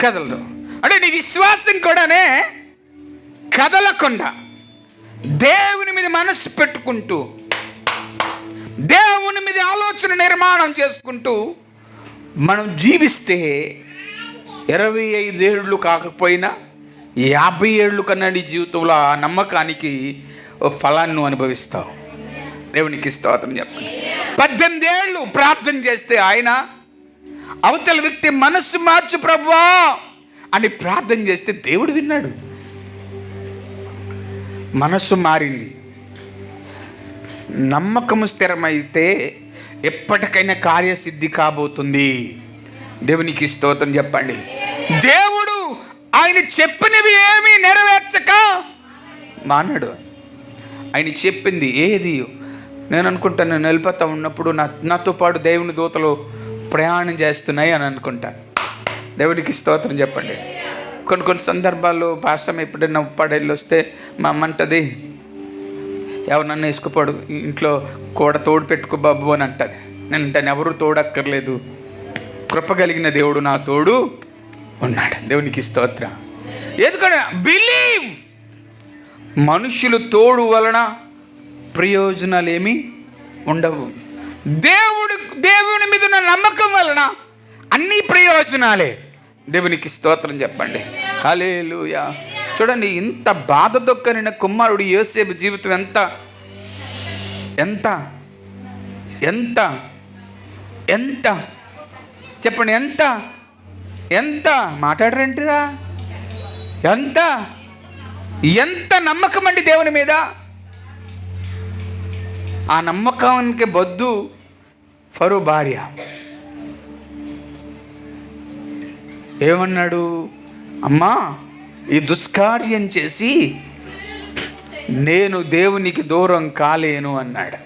కదలదు. అంటే నీ విశ్వాసం కూడానే కదలకుండా దేవుని మీద మనసు పెట్టుకుంటూ, దేవుని మీద ఆలోచన నిర్మాణం చేసుకుంటూ మనం జీవిస్తే 25 ఏళ్ళు కాకపోయినా 50 ఏళ్ళు కన్నా నీ జీవితంలో ఆ నమ్మకానికి ఫలాన్ని అనుభవిస్తావు. దేవునికి స్తోత్రం చెప్పండి. 18 ఏళ్ళు ప్రార్థన చేస్తే ఆయన అవతల వ్యక్తి మనస్సు మార్చు ప్రభువా అని ప్రార్థన చేస్తే దేవుడు విన్నాడు. మనస్సు మారింది. నమ్మకము స్థిరమైతే ఎప్పటికైనా కార్యసిద్ధి కాబోతుంది. దేవునికి స్తోత్రం చెప్పండి. దేవుడు ఆయన చెప్పినవి ఏమీ నెరవేర్చక మానడు. ఆయన చెప్పింది ఏది, నేను అనుకుంటాను, నేను వెళ్ళిపోతా ఉన్నప్పుడు నాతో పాటు దేవుని దూతలు ప్రయాణం చేస్తున్నాయి అని అనుకుంటాను. దేవునికి స్తోత్రం చెప్పండి. కొన్ని సందర్భాల్లో పాస్టర్ ఎప్పుడైనా ఉప్పాడెళ్ళి వస్తే మా అమ్మ అంటది, ఎవరన్నా వేసుకోపాడు ఇంట్లో కూడా తోడు పెట్టుకో బాబు అని అంటది. నేను అంటాను, ఎవరు తోడక్కర్లేదు, కృప కలిగిన దేవుడు నా తోడు ఉన్నాడు. దేవునికి స్తోత్రం. ఎందుకంటే బిలీవ్, మనుషులు తోడు వలన ప్రయోజనాలు ఏమీ ఉండవు. దేవుని మీద ఉన్న నమ్మకం వలన అన్ని ప్రయోజనాలే. దేవునికి స్తోత్రం చెప్పండి. హల్లెలూయా. చూడండి, ఇంత బాధతో కలిగిన కుమారుడు యోసేపు జీవితం ఎంత ఎంత ఎంత ఎంత చెప్పండి, ఎంత ఎంత మాట్లాడరంటిరా, ఎంత ఎంత నమ్మకం అండి దేవుని మీద. ఆ నమ్మకానికి బొద్దు ఫరో భార్య. ఏమన్నాడు? అమ్మా, ఈ దుష్కార్యం చేసి నేను దేవునికి దూరం కాలేను అన్నాడు.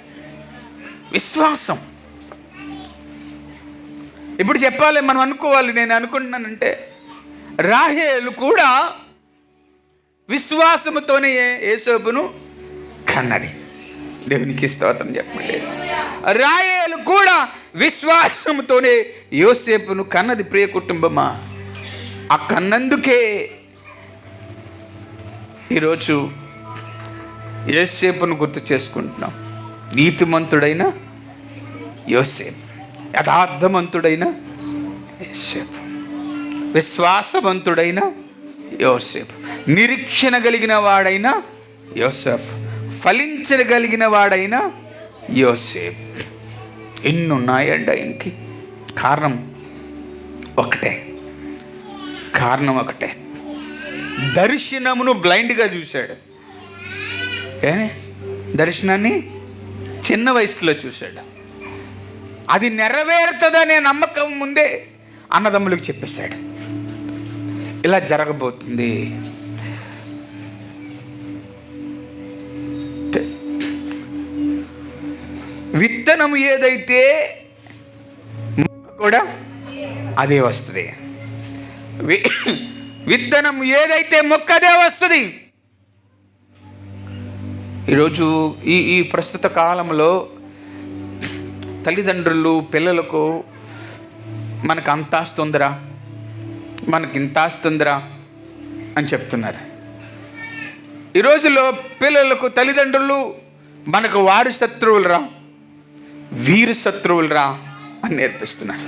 విశ్వాసం. ఇప్పుడు చెప్పాలి, మనం అనుకోవాలి. నేను అనుకుంటున్నానంటే రాహేలు కూడా విశ్వాసముతోనే యోసేపును కన్నది. దేవునికి స్తోత్రం చెప్పండి. రాహేలు కూడా విశ్వాసముతోనే యోసేపును కన్నది. ప్రియ కుటుంబమా, ఆ కన్నందుకే ఈరోజు యోసేపును గుర్తు చేసుకుంటున్నాం. నీతిమంతుడైన యోసేపు, యథార్థవంతుడైన యోసేపు, విశ్వాసవంతుడైన యోసేపు, నిరీక్షణ కలిగిన వాడైన యోసేపు, ఫలించగలిగిన వాడైన యోసేపు. ఎన్నున్నాయండి ఆయనకి. కారణం ఒకటే. దర్శనమును బ్లైండ్గా చూశాడు. దర్శనాన్ని చిన్న వయసులో చూశాడు. అది నెరవేరుతుందనే నమ్మకం ముందే అన్నదమ్ములకు చెప్పేశాడు, ఇలా జరగబోతుంది. విత్తనం ఏదైతే మొక్క కూడా అదే వస్తుంది. విత్తనం ఏదైతే మొక్క అదే వస్తుంది. ఈరోజు ఈ ప్రస్తుత కాలంలో తల్లిదండ్రులు పిల్లలకు మనకు అంత ఆస్తుందిరా, మనకి ఇంత ఆస్తుందిరా అని చెప్తున్నారు. ఈ రోజుల్లో పిల్లలకు తల్లిదండ్రులు మనకు వారి శత్రువులరా, వీరి శత్రువులరా అని నేర్పిస్తున్నారు.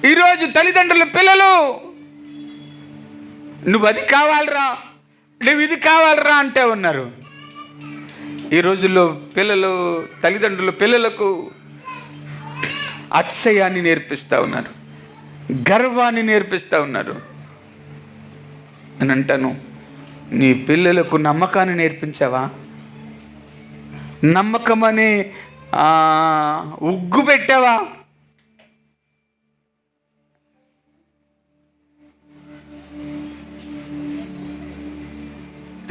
ఈరోజు తల్లిదండ్రులు పిల్లలు నువ్వు అది కావాలరా, నువ్వు ఇది కావాలరా అంటే ఉన్నారు. ఈ రోజుల్లో తల్లిదండ్రులు పిల్లలకు అతిశయాన్ని నేర్పిస్తూ ఉన్నారు, గర్వాన్ని నేర్పిస్తూ ఉన్నారు. నేను అంటాను, నీ పిల్లలకు నమ్మకాన్ని నేర్పించావా? నమ్మకం అనే ఉగ్గు పెట్టావా?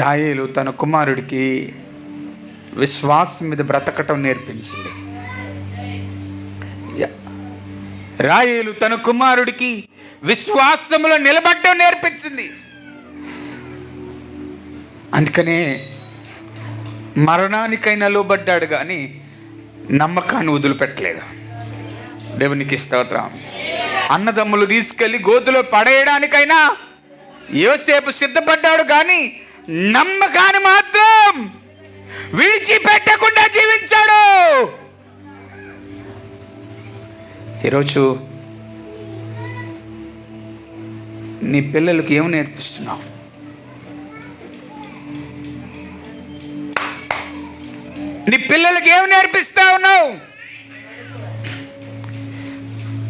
రాహేలు తన కుమారుడికి విశ్వాసం మీద బ్రతకటం నేర్పించింది. రాహేలు తన కుమారుడికి విశ్వాసంలో నిలబడటం నేర్పించింది. అందుకనే మరణానికైనా లోబడ్డాడు కానీ నమ్మకాన్ని వదిలిపెట్టలేదు. దేవునికి స్తోత్రం. అన్నదమ్ములు తీసుకెళ్ళి గోతులో పడేయడానికైనా యోసేపు సిద్ధపడ్డాడు కానీ నమ్మకాన్ని మాత్రం విడిచిపెట్టకుండా జీవించాడు. ఈరోజు నీ పిల్లలకు ఏమి నేర్పిస్తున్నావు? నీ పిల్లలకి ఏమి నేర్పిస్తా ఉన్నావు?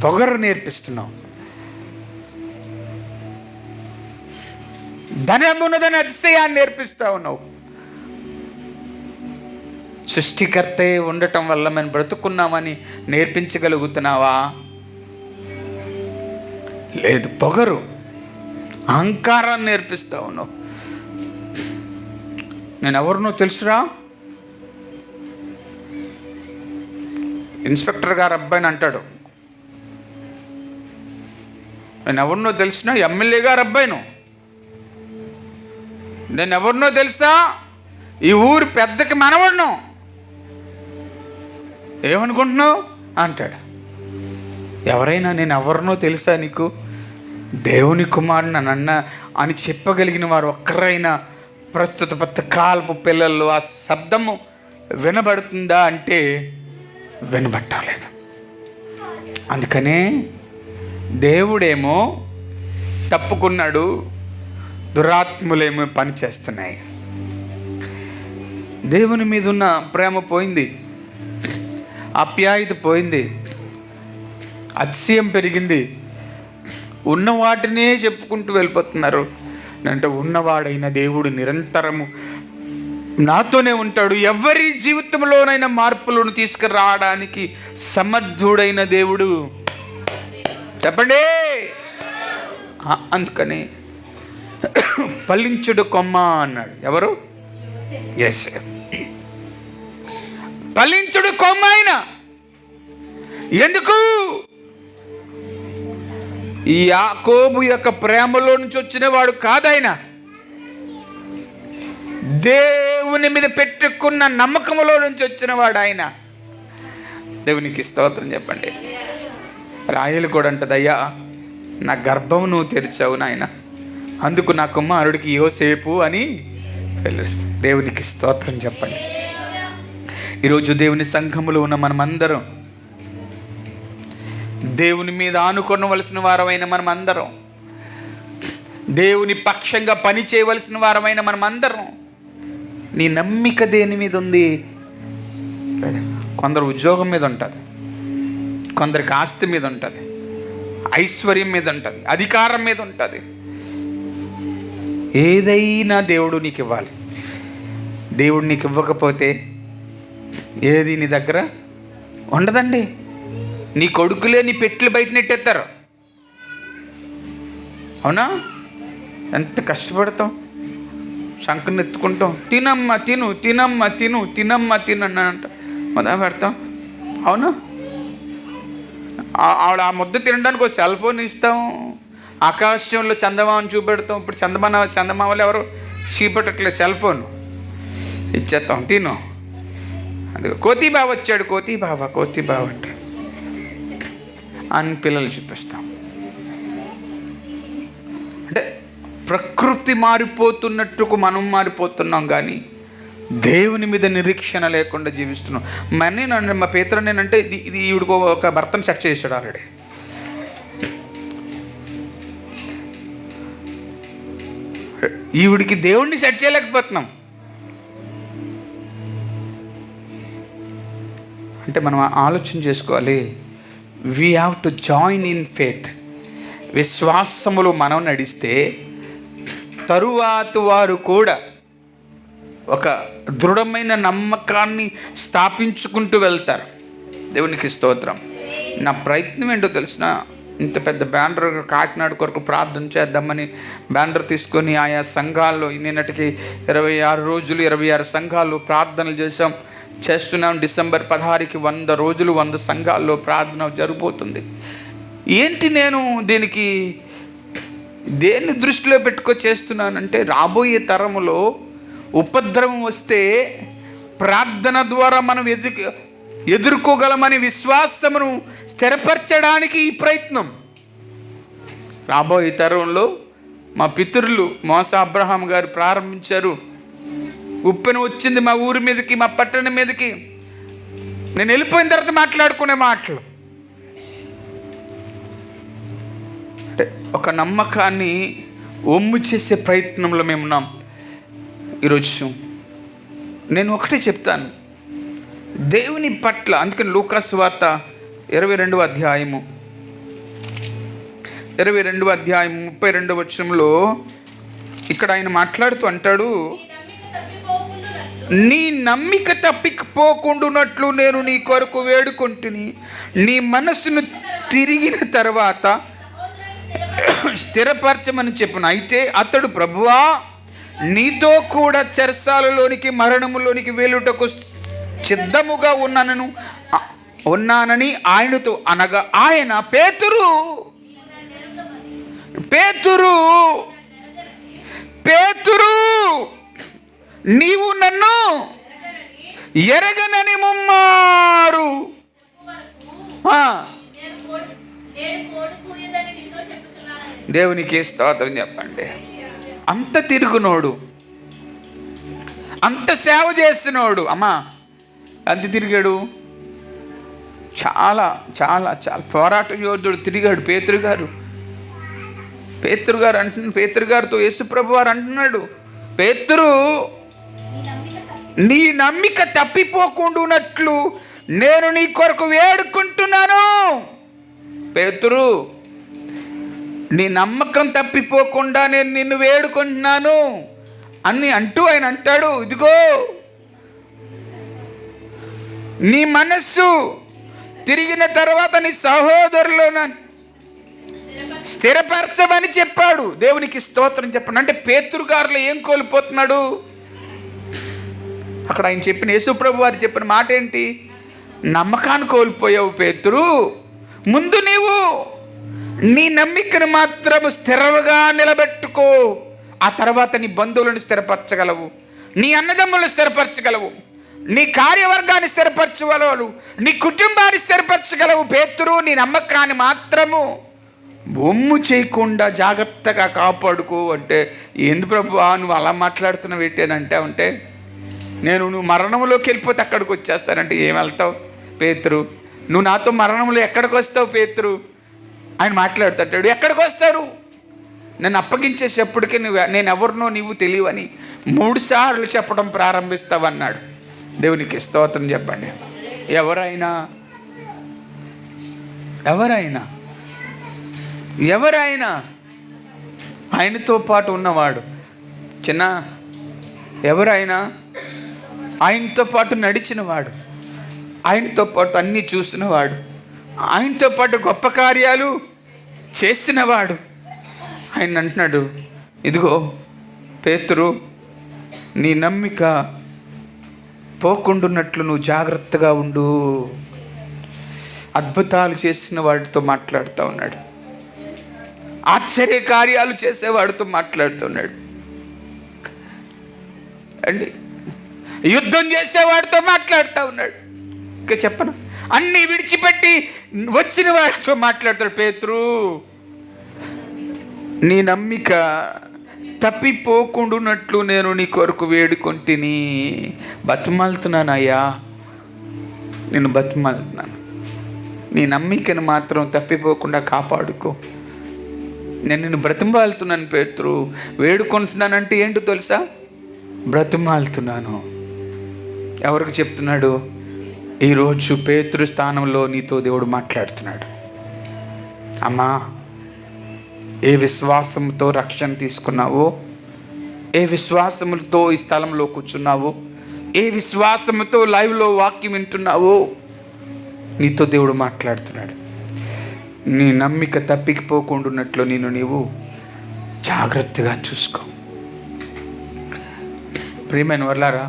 పొగరు నేర్పిస్తున్నావు, ధనమున్నదని అతిశయాన్ని నేర్పిస్తా ఉన్నావు. సృష్టికర్తే ఉండటం వల్ల మేము బ్రతుకున్నామని నేర్పించగలుగుతున్నావా? లేదు, పొగరు, అహంకారాన్ని నేర్పిస్తా ఉన్నావు. నేను ఎవరినో తెలుసురా, ఇన్స్పెక్టర్ గారు అబ్బాయిని అంటాడు. నేను ఎవరినో తెలిసినా ఎమ్మెల్యే గారు అబ్బాయిను. నేను ఎవరినో తెలుసా, ఈ ఊరు పెద్దకి మనవడును. ఏమనుకుంటున్నావు అంటాడు. ఎవరైనా నేను ఎవరినో తెలుసా నీకు? దేవుని కుమారుని నన్న అని చెప్పగలిగిన వారు ఒక్కరైనా ప్రస్తుత కాలపు పిల్లల్లో ఆ శబ్దము వినబడుతుందా అంటే వినబట్టలేదు. అందుకనే దేవుడేమో తప్పుకున్నాడు, దురాత్ములేమో పని చేస్తున్నాయి. దేవుని మీద ఉన్న ప్రేమ పోయింది, ఆప్యాయత పోయింది, అతిశయం పెరిగింది. ఉన్న వాటినే చెప్పుకుంటూ వెళ్ళిపోతున్నారు. అంటే ఉన్నవాడైన దేవుడు నిరంతరము నాతోనే ఉంటాడు, ఎవరి జీవితంలోనైనా మార్పులను తీసుకురావడానికి సమర్థుడైన దేవుడు. చెప్పండి. అందుకని ఫలించుడు కొమ్మ అన్నాడు. ఎవరు? ఎస్, ఫలించుడు కొమ్మ. ఆయన ఎందుకు? ఈ యాకోబు యొక్క ప్రేమలో నుంచి వచ్చిన వాడు కాదాయన, దేవుని మీద పెట్టుకున్న నమ్మకంలో నుంచి వచ్చిన వాడు ఆయన. దేవునికి స్తోత్రం చెప్పండి. రాయలు కూడా అంటది, అయ్యా నా గర్భం నువ్వు తెరిచావు నాయన, అందుకు నా కుమారుడికి యోసేపు అని పిలుస్తుంది. దేవునికి స్తోత్రం చెప్పండి. ఈరోజు దేవుని సంఘములో ఉన్న మనమందరం, దేవుని మీద ఆనుకొనవలసిన వారమైన మనమందరం, దేవుని పక్షంగా పని చేయవలసిన వారమైన మనమందరం, నీ నమ్మిక దేని మీద ఉంది? కొందరు ఉద్యోగం మీద ఉంటుంది, కొందరికి ఆస్తి మీద ఉంటుంది, ఐశ్వర్యం మీద ఉంటుంది, అధికారం మీద ఉంటుంది. ఏదైనా దేవుడు నీకు ఇవ్వాలి. దేవుడు నీకు ఇవ్వకపోతే ఏది నీ దగ్గర ఉండదండి. నీ కొడుకులే నీ పెట్లు బయట నెట్టేస్తారు. అవునా? ఎంత కష్టపడతాం, శంకర్ని ఎత్తుకుంటాం, తినమ్మ తిను, తినమ్మ తిను, తినమ్మ తిను అన్నంట మొదలు పెడతాం. అవునా? ఆవిడ ఆ ముద్ద తినడానికి ఒక సెల్ ఫోన్ ఇస్తాం, ఆకాశంలో చందమామని చూపెడతాం. ఇప్పుడు చందమామలు ఎవరు చీపట్టట్లేదు, సెల్ ఫోన్ ఇచ్చేస్తాం, తిను. అది కోతి బావ వచ్చాడు, కోతి బావ అంటే అని పిల్లలు చూపిస్తాం. అంటే ప్రకృతి మారిపోతున్నట్టుకు మనం మారిపోతున్నాం, కానీ దేవుని మీద నిరీక్షణ లేకుండా జీవిస్తున్నాం. మా పేతురు నేనంటే ఇది ఈవిడికి ఒక భర్తను సెట్ చేశాడు ఆల్రెడీ. ఈవిడికి దేవుణ్ణి సెట్ చేయలేకపోతున్నాం. అంటే మనం ఆలోచన చేసుకోవాలి. We have to join in faith. విశ్వాసములో మనం నడిస్తే తరువాత వారు కూడా ఒక దృఢమైన నమ్మకాన్ని స్థాపించుకుంటూ వెళ్తారు. దేవునికి స్తోత్రం. నా ప్రయత్నం ఏంటో తెలిసిన, ఇంత పెద్ద బ్యానర్ కాకినాడ కొరకు ప్రార్థన చేద్దామని బ్యానర్ తీసుకొని ఆయా సంఘాల్లో నిన్నటికి 26 రోజులు 26 సంఘాలు ప్రార్థనలు చేస్తున్నాం. డిసెంబర్ 16కి 100 రోజులు 100 సంఘాల్లో ప్రార్థన జరిగిపోతుంది. ఏంటి నేను దేన్ని దృష్టిలో చేస్తున్నానంటే, రాబోయే తరములో ఉపద్రవం వస్తే ప్రార్థన ద్వారా మనం ఎదుర్కోగలమని విశ్వాసమును స్థిరపరచడానికి ఈ ప్రయత్నం. రాబోయే తరంలో మా పితరులు మోస అబ్రహాం గారు ప్రారంభించారు. ఉప్పెన వచ్చింది మా ఊరి మీదకి, మా పట్టణం మీదకి. నేను వెళ్ళిపోయిన తర్వాత మాట్లాడుకునే మాటలు. అంటే ఒక నమ్మకాన్ని ఒమ్ము చేసే ప్రయత్నంలో మేము ఉన్నాం. ఈరోజు నేను ఒకటే చెప్తాను, దేవుని పట్ల. అందుకని లూకాసు వార్త 22వ అధ్యాయము 32వ వచనంలో ఇక్కడ ఆయన మాట్లాడుతూ అంటాడు, నీ నమ్మిక తప్పిపోకుండానట్లు నేను నీ కొరకు వేడుకుంటుని, నీ మనసును తిరిగిన తర్వాత స్థిరపరచమని చెప్పను. అయితే అతడు, ప్రభువా, నీతో కూడా చెరసాలలోనికి మరణములోనికి వేలుటకు సిద్ధముగా ఉన్నానని ఆయనతో అనగా, ఆయన పేతురు నీవు నన్ను ఎరగనని ముమ్మారు దేవునికి స్తోత్రం చెప్పండి. అంత తిరుగునోడు అంత సేవ చేసినోడు అమ్మా అంత తిరిగాడు. చాలా చాలా చాలా పోరాట యోధుడు తిరిగాడు పేతురు గారు అంటున్నాడు. పేతురు గారితో యేసుప్రభు వారు అంటున్నాడు, పేతురు నీ నమ్మిక తప్పిపోకుండానట్లు నేను నీ కొరకు వేడుకుంటున్నాను. పేతురు నీ నమ్మకం తప్పిపోకుండా నేను నిన్ను వేడుకుంటున్నాను అని అంటూ ఆయన అంటాడు, ఇదిగో నీ మనస్సు తిరిగిన తర్వాత నీ సహోదరులను స్థిరపరచమని చెప్పాడు. దేవునికి స్తోత్రం చెప్పండి. అంటే పేతురు గారిలో ఏం కోల్పోతున్నాడు? అక్కడ ఆయన చెప్పిన యేసుప్రభు వారు చెప్పిన మాట ఏంటి? నమ్మకాన్ని కోల్పోయావు పేతురు. ముందు నీవు నీ నమ్మికను మాత్రము స్థిరంగా నిలబెట్టుకో. ఆ తర్వాత నీ బంధువులను స్థిరపరచగలవు, నీ అన్నదమ్ములను స్థిరపరచగలవు, నీ కార్యవర్గాన్ని స్థిరపరచగలవు, నీ కుటుంబాన్ని స్థిరపరచగలవు. పేతురు నీ నమ్మకాన్ని మాత్రము బొమ్ము చేయకుండా జాగ్రత్తగా కాపాడుకో. అంటే ఏంది ప్రభువా నువ్వు అలా మాట్లాడుతున్నావు ఏంటంటే అంటే నువ్వు మరణంలోకి వెళ్ళిపోతే అక్కడికి వచ్చేస్తానంటే ఏం వెళ్తావు పేతురు? నువ్వు నాతో మరణంలో ఎక్కడికి వస్తావు పేతురు? ఆయన మాట్లాడుతుంటాడు. ఎక్కడికి వస్తారు? నన్ను అప్పగించేసేప్పటికీ నేను ఎవరినో నీవు తెలియవని 3 సార్లు చెప్పడం ప్రారంభిస్తావన్నాడు. దేవునికి స్తోత్రం చెప్పండి. ఎవరైనా ఆయనతో పాటు ఉన్నవాడు ఎవరైనా ఆయనతో పాటు నడిచినవాడు, ఆయనతో పాటు అన్నీ చూసినవాడు, ఆయనతో పాటు గొప్ప కార్యాలు చేసినవాడు. ఆయన అంటున్నాడు, ఇదిగో పేతురు నీ నమ్మిక పోకుండున్నట్లు నువ్వు జాగ్రత్తగా ఉండు. అద్భుతాలు చేసిన వాడితో మాట్లాడుతూ ఉన్నాడు, ఆశ్చర్య కార్యాలు చేసేవాడితో మాట్లాడుతున్నాడు అండి, యుద్ధం చేసేవాడితో మాట్లాడుతూ ఉన్నాడు. ఇంకా చెప్పను, అన్నీ విడిచిపెట్టి వచ్చిన వాడితో మాట్లాడతాడు. పేతురు నీ నమ్మిక తప్పిపోకుండానట్లు నేను నీ కొరకు వేడుకొంటిని. బతిమాలుతున్నాను అయ్యా, నేను బతిమాలుతున్నాను. నీ నమ్మికను మాత్రం తప్పిపోకుండా కాపాడుకో. నేను నిన్ను బ్రతిమాలుతున్నాను పేతురు. వేడుకుంటున్నానంటే ఏంటో తెలుసా? బ్రతిమాలుతున్నాను. ఎవరికి చెప్తున్నాడు? ఈరోజు పేతురు స్థానంలో నీతో దేవుడు మాట్లాడుతున్నాడు. అమ్మా, ఏ విశ్వాసంతో రక్షణ తీసుకున్నావో, ఏ విశ్వాసములతో ఈ స్థలంలో కూర్చున్నావో, ఏ విశ్వాసంతో లైవ్లో వాక్యం వింటున్నావో, నీతో దేవుడు మాట్లాడుతున్నాడు. నీ నమ్మిక తప్పిపోకుండాన్నట్లు నీవు జాగ్రత్తగా చూసుకో. ప్రియమైన వర్లారా,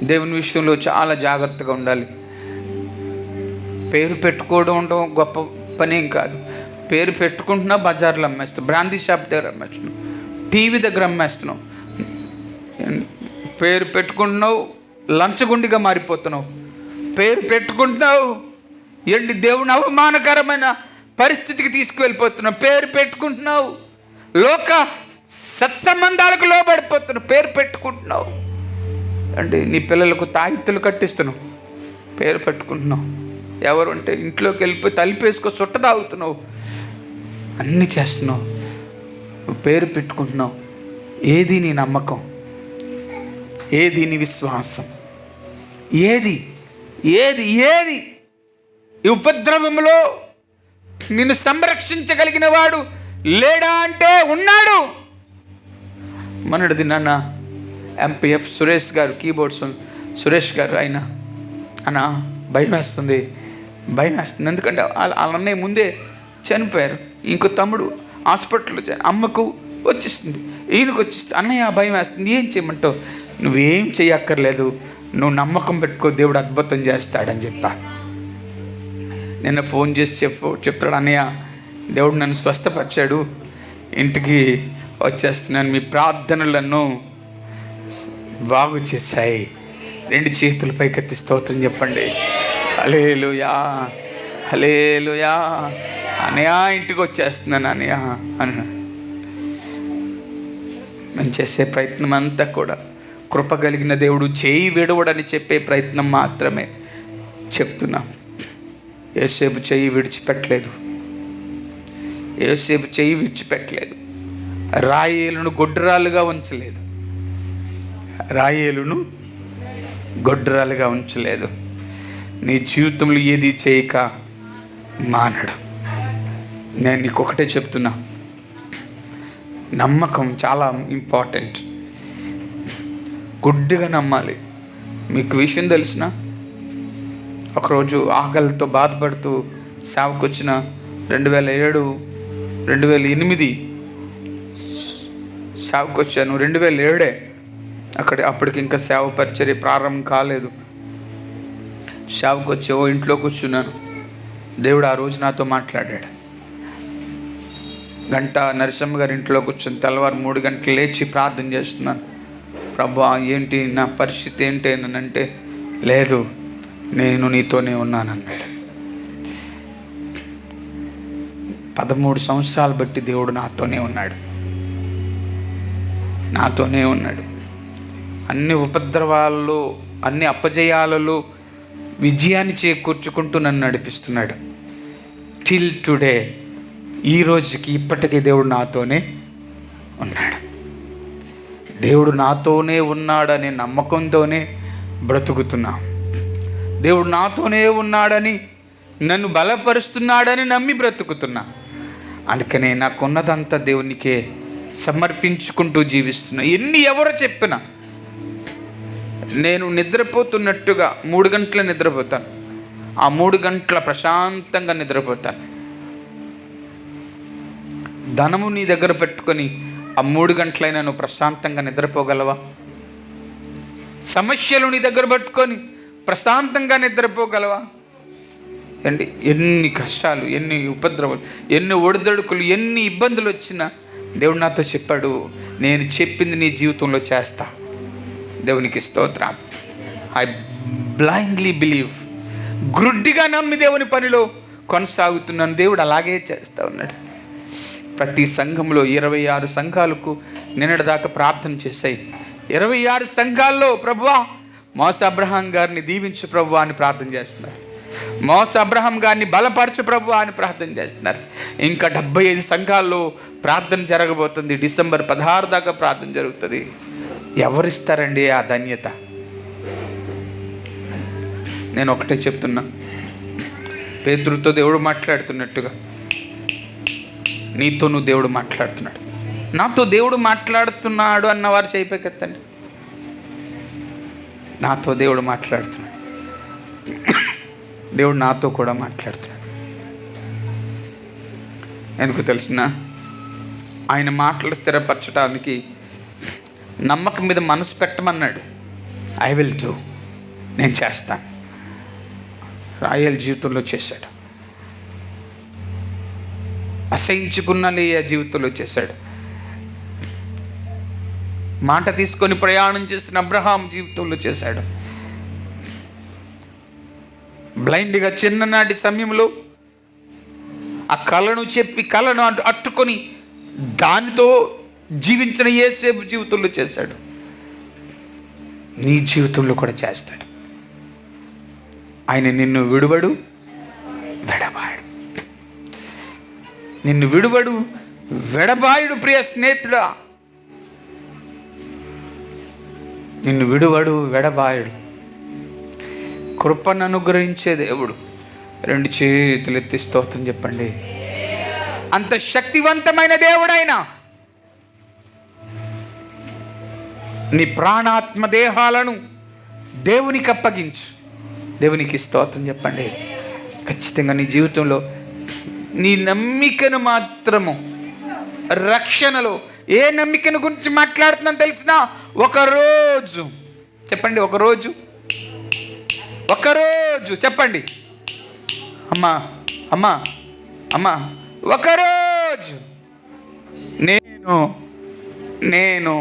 దేవుని విషయంలో చాలా జాగ్రత్తగా ఉండాలి. పేరు పెట్టుకోవడం గొప్ప పనేం కాదు. పేరు పెట్టుకుంటున్నా బజార్లో అమ్మేస్తావు, బ్రాందీ షాప్ దగ్గర అమ్మేస్తున్నావు, టీవీ దగ్గర అమ్మేస్తున్నావు, పేరు పెట్టుకుంటున్నావు, లంచగొండిగా మారిపోతున్నావు. పేరు పెట్టుకుంటున్నావు, ఏంటి దేవుని అవమానకరమైన పరిస్థితికి తీసుకువెళ్ళిపోతున్నావు. పేరు పెట్టుకుంటున్నావు, లోక సత్సంబంధాలకు లోబడిపోతున్నావు. పేరు పెట్టుకుంటున్నావు అంటే నీ పిల్లలకు తాయిత్తులు కట్టిస్తున్నావు, పేరు పెట్టుకుంటున్నావు. ఎవరు అంటే ఇంట్లోకి వెళ్ళిపోయి తలిపేసుకో చుట్ట తాగుతున్నావు, అన్నీ చేస్తున్నావు, పేరు పెట్టుకుంటున్నావు. ఏది నీ నమ్మకం? ఏది నీ విశ్వాసం? ఏది ఏది ఏది ఈ ఉపద్రవంలో నిన్ను సంరక్షించగలిగిన వాడు లేడా అంటే ఉన్నాడు. మొన్నటిది నాన్న ఎంపీఎఫ్ సురేష్ గారు, కీబోర్డ్స్ సురేష్ గారు, ఆయన భయం వేస్తుంది. ఎందుకంటే వాళ్ళ అన్నయ్య ముందే చనిపోయారు. ఇంకో తమ్ముడు హాస్పిటల్లో అమ్మకు వచ్చేస్తుంది, ఈయనకు వచ్చేస్తుంది. అన్నయ్య భయం వేస్తుంది. ఏం చేయమంటావు? నువ్వేం చేయక్కర్లేదు, నువ్వు నమ్మకం పెట్టుకో, దేవుడు అద్భుతం చేస్తాడని చెప్పా. నిన్న ఫోన్ చేసి చెప్పాడు, అన్నయ్య దేవుడు నన్ను స్వస్థపరిచాడు, ఇంటికి వచ్చేస్తున్నాను, మీ ప్రార్థనలను బాగు చేశాయి. 2 చేతుల పైకెత్తి స్తోత్రం చెప్పండి. హల్లెలూయా, హల్లెలూయా. అన్నయ్య ఇంటికి వచ్చేస్తున్నాను అన్నయ్య అన్నాడు. మేము చేసే ప్రయత్నం అంతా కూడా కృప కలిగిన దేవుడు, చేయి విడవడని చెప్పే ప్రయత్నం మాత్రమే చెప్తున్నా. యోసేపు చెయ్యి విడిచిపెట్టలేదు. యోసేపు చెయ్యి విడిచిపెట్టలేదు. రాయేలును గొడ్రాలుగా ఉంచలేదు. రాయేలును గొడ్రాలుగా ఉంచలేదు. నీ జీవితంలో ఏది చేయక మానడు. నేను నీకు ఒకటే చెప్తున్నా, నమ్మకం చాలా ఇంపార్టెంట్. గుడ్డిగా నమ్మాలి. మీకు విషయం తెలిసిన, ఒకరోజు ఆకలితో బాధపడుతూ సేవకు వచ్చిన 2007, 2008 సేవకు వచ్చాను. 2007 అప్పటికి ఇంకా సేవ పరిచర్య ప్రారంభం కాలేదు. సేవకు వచ్చి ఇంట్లో కూర్చున్నాను. దేవుడు ఆ రోజు నాతో మాట్లాడాడు. గంట నరసింహ గారి ఇంట్లో కూర్చొని తెల్లవారు 3 గంటలు లేచి ప్రార్థన చేస్తున్నాను. ప్రభువా, ఏంటి నా పరిస్థితి ఏంటి అని అంటే, లేదు నేను నీతోనే ఉన్నానన్నాడు. 13 సంవత్సరాలు బట్టి దేవుడు నాతోనే ఉన్నాడు. అన్ని ఉపద్రవాల్లో, అన్ని అపజయాలలో విజయాన్ని చేకూర్చుకుంటూ నన్ను నడిపిస్తున్నాడు. టిల్ టుడే, ఈ రోజుకి ఇప్పటికీ దేవుడు నాతోనే ఉన్నాడు. దేవుడు నాతోనే ఉన్నాడనే నమ్మకంతోనే బ్రతుకుతున్నా. దేవుడు నాతోనే ఉన్నాడని, నన్ను బలపరుస్తున్నాడని నమ్మి బ్రతుకుతున్నా. అందుకనే నాకున్నదంతా దేవునికే సమర్పించుకుంటూ జీవిస్తున్నా. ఎవరో చెప్పినా నేను నిద్రపోతున్నట్టుగా 3 గంటలు నిద్రపోతాను. ఆ 3 గంటల ప్రశాంతంగా నిద్రపోతాను. ధనము నీ దగ్గర పెట్టుకొని ఆ 3 గంటలైనా నువ్వు ప్రశాంతంగా నిద్రపోగలవా? సమస్యలు నీ దగ్గర పెట్టుకొని ప్రశాంతంగా నిద్రపోగలవా? ఎన్ని కష్టాలు, ఎన్ని ఉపద్రవాలు, ఎన్ని ఒడిదొడుకులు, ఎన్ని ఇబ్బందులు వచ్చినా దేవుడు నాతో చెప్పాడు, నేను చెప్పింది నీ జీవితంలో చేస్తా. దేవునికి స్తోత్రం. ఐ బ్లైండ్లీ బిలీవ్, గుడ్డిగా నమ్మి దేవుని పనిలో కొనసాగుతున్నాను. దేవుడు అలాగే చేస్తూ ఉన్నాడు. ప్రతి సంఘంలో 26 సంఘాలకు నిన్నటిదాకా ప్రార్థన చేశాయి. 26 సంఘాల్లో ప్రభువా మోస అబ్రహాం గారిని దీవించు ప్రభువా అని ప్రార్థన చేస్తున్నారు. మోస అబ్రహాం గారిని బలపరచు ప్రభువా అని ప్రార్థన చేస్తున్నారు. ఇంకా 75 సంఘాల్లో ప్రార్థన జరగబోతుంది. డిసెంబర్ 16 దాకా ప్రార్థన జరుగుతుంది. ఎవరిస్తారండి ఆ ధన్యత? నేను ఒకటే చెప్తున్నా, పేతురుతో దేవుడు మాట్లాడుతున్నట్టుగా నీతోనూ దేవుడు మాట్లాడుతున్నాడు. నాతో దేవుడు మాట్లాడుతున్నాడు అన్నవారు చేయిపెక్కెత్తండి. నాతో దేవుడు మాట్లాడుతున్నాడు. దేవుడు నాతో కూడా మాట్లాడుతున్నాడు. ఎందుకు తెలిసిన, ఆయన మాటలు స్థిరపరచడానికి నమ్మకం మీద మనసు పెట్టమన్నాడు. ఐ విల్ డూ, నేను చేస్తాను. రాయల్ జీవితంలో చేశాడు. అసహించుకున్న లేయా జీవితంలో చేశాడు. మాట తీసుకొని ప్రయాణం చేసిన అబ్రహాం జీవితంలో చేశాడు. బ్లైండ్గా చిన్ననాటి సమయంలో ఆ కళను చెప్పి కళను అట్టుకొని దానితో జీవించిన యోసేపు జీవితంలో చేశాడు. నీ జీవితంలో కూడా చేస్తాడు. ఆయన నిన్ను విడువడు, వెడబాయడు. నిన్ను విడువడు, వెడబాయుడు. ప్రియ స్నేహితుడా, నిన్ను విడువడు, వెడబాయుడు. కృపను అనుగ్రహించే దేవుడు. 2 చేతులు ఎత్తి స్తోత్రం చెప్పండి. అంత శక్తివంతమైన దేవుడైన నీ ప్రాణాత్మ దేహాలను దేవునికి అప్పగించు. దేవునికి స్తోత్రం చెప్పండి. ఖచ్చితంగా నీ జీవితంలో నీ నమ్మికను మాత్రము, రక్షణలో ఏ నమ్మికను గురించి మాట్లాడుతున్నాను తెలిసిన, ఒకరోజు చెప్పండి, ఒకరోజు చెప్పండి, అమ్మా అమ్మా అమ్మా, ఒకరోజు నేను నేను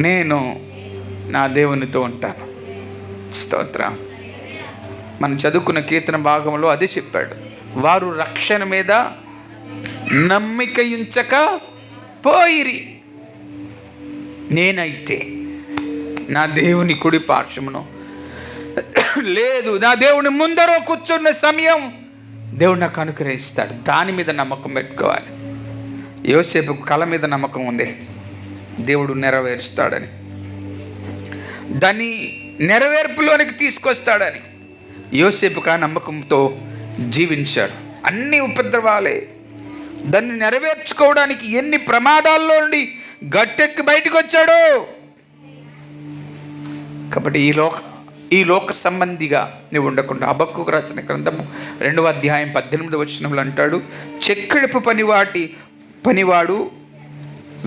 నేను నా దేవునితో ఉంటాను. స్తోత్రం. మనం చదువుకున్న కీర్తన భాగంలో అదే చెప్పాడు. వారు రక్షణ మీద నమ్మిక ఉంచక పోయిరి. నేనైతే నా దేవుని కుడి పార్శ్వమును లేదు, నా దేవుని ముందర కూర్చున్న సమయం దేవుడు నాకు అనుగ్రహిస్తాడు. దాని మీద నమ్మకం పెట్టుకోవాలి. యోసేపుకు కళ మీద నమ్మకం ఉంది, దేవుడు నెరవేరుస్తాడని, దాన్ని నెరవేర్పులోనికి తీసుకొస్తాడని. యోసేపుకు ఆ నమ్మకంతో జీవించాడు. అన్ని ఉపద్రవాలే, దాన్ని నెరవేర్చుకోవడానికి ఎన్ని ప్రమాదాల్లో నుండి గట్టెక్కి బయటకు వచ్చాడు. కాబట్టి ఈ లోక సంబంధిగా నువ్వు ఉండకుండా, హబక్కూకు రాసిన గ్రంథము 2వ అధ్యాయం 18వ వచనంలో అంటాడు, చెక్కడపు పనివాడు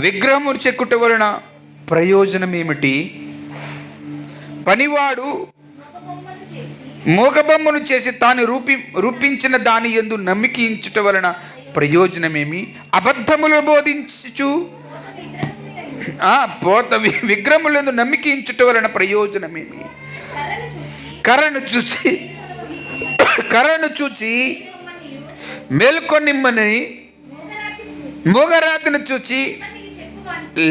విగ్రహమును చెక్కుట వలన ప్రయోజనం ఏమిటి? పనివాడు మూగబొమ్మను చేసి తాను రూపించిన దాని యందు నమ్మికించుట వలన ప్రయోజనమేమి? అబద్ధములు బోధించు విగ్రహములందు నమ్మికించుట వలన ప్రయోజనమేమి? కర్రను చూచి మేల్కొనిమ్మని, మూగరాతిని చూచి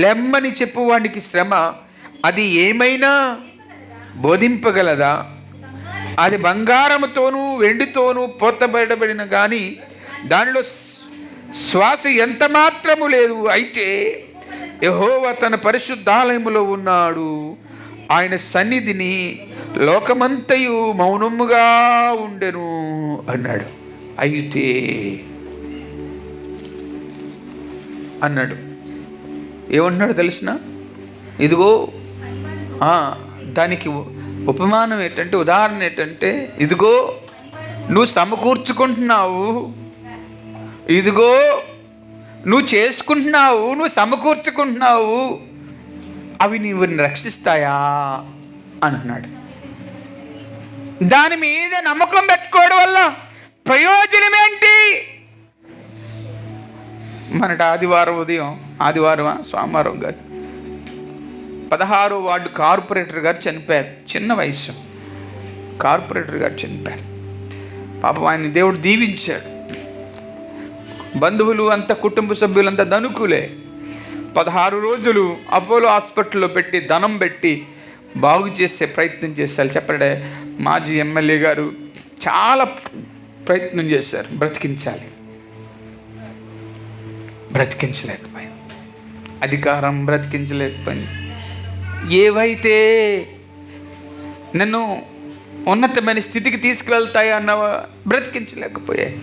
లెమ్మని చెప్పువానికి శ్రమ అది ఏమైనా బోధింపగలదా? అది బంగారముతోనూ వెండితోనూ పోతబడబడిన కానీ దానిలో శ్వాస ఎంత మాత్రము లేదు. అయితే యెహోవా తన పరిశుద్ధాలయములో ఉన్నాడు, ఆయన సన్నిధిని లోకమంతయు మౌనముగా ఉండెను అన్నాడు. అయితే అన్నాడు, ఏమన్నాడు తెలిసిన? ఇదిగో దానికి ఉపమానం ఏంటంటే, ఉదాహరణ ఏంటంటే, ఇదిగో నువ్వు సమకూర్చుకుంటున్నావు, ఇదిగో నువ్వు చేసుకుంటున్నావు, నువ్వు సమకూర్చుకుంటున్నావు, అవి నీవు రక్షిస్తాయా అంటున్నాడు. దాని మీద నమ్మకం పెట్టుకోవడం వల్ల ప్రయోజనం ఏంటి? మనట ఆదివారం ఉదయం, సోమవారం గారు 16వ వార్డు కార్పొరేటర్ గారు చనిపోయారు. చిన్న వయసు కార్పొరేటర్ గారు చనిపోయారు. పాపం ఆయన దేవుడు దీవించాడు. బంధువులు అంతా, కుటుంబ సభ్యులంతా ధనుకులే. 16 రోజులు అపోలో హాస్పిటల్లో పెట్టి ధనం పెట్టి బాగు చేసే ప్రయత్నం చేశారు. చెప్పడే మాజీ ఎమ్మెల్యే గారు చాలా ప్రయత్నం చేశారు, బ్రతికించలేకపోయింది. అధికారం బ్రతికించలేకపోయింది. ఏవైతే నన్ను ఉన్నతమైన స్థితికి తీసుకువెళ్తాయి అన్నవా బ్రతికించలేకపోయాయి.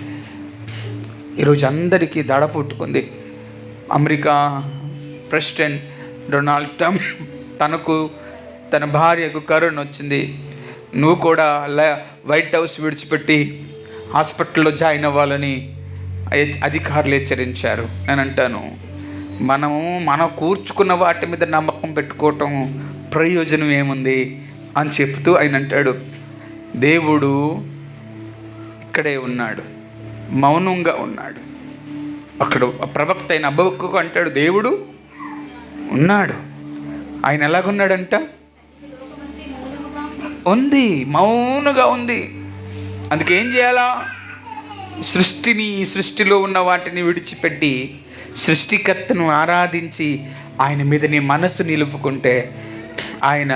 ఈరోజు అందరికీ దడ పుట్టుకుంది. అమెరికా ప్రెసిడెంట్ డొనాల్డ్ ట్రంప్ తనకు తన భార్యకు కరోనా వచ్చింది. నువ్వు కూడా వైట్ హౌస్ విడిచిపెట్టి హాస్పిటల్లో జాయిన్ అవ్వాలని అధికారులు హెచ్చరించారు. నేను అంటాను, మనం కూర్చుకున్న వాటి మీద నమ్మకం పెట్టుకోవటం ప్రయోజనం ఏముంది అని చెప్తూ ఆయన అంటాడు, దేవుడు ఇక్కడే ఉన్నాడు, మౌనంగా ఉన్నాడు. అక్కడ ప్రవక్త అయిన హబక్కూకు అంటాడు, దేవుడు ఉన్నాడు. ఆయన ఎలాగున్నాడంట? ఉంది, మౌనంగా ఉంది. అందుకేం చేయాలా? సృష్టిలో ఉన్న వాటిని విడిచిపెట్టి సృష్టికర్తను ఆరాధించి ఆయన మీద నీ మనసు నిలుపుకుంటే, ఆయన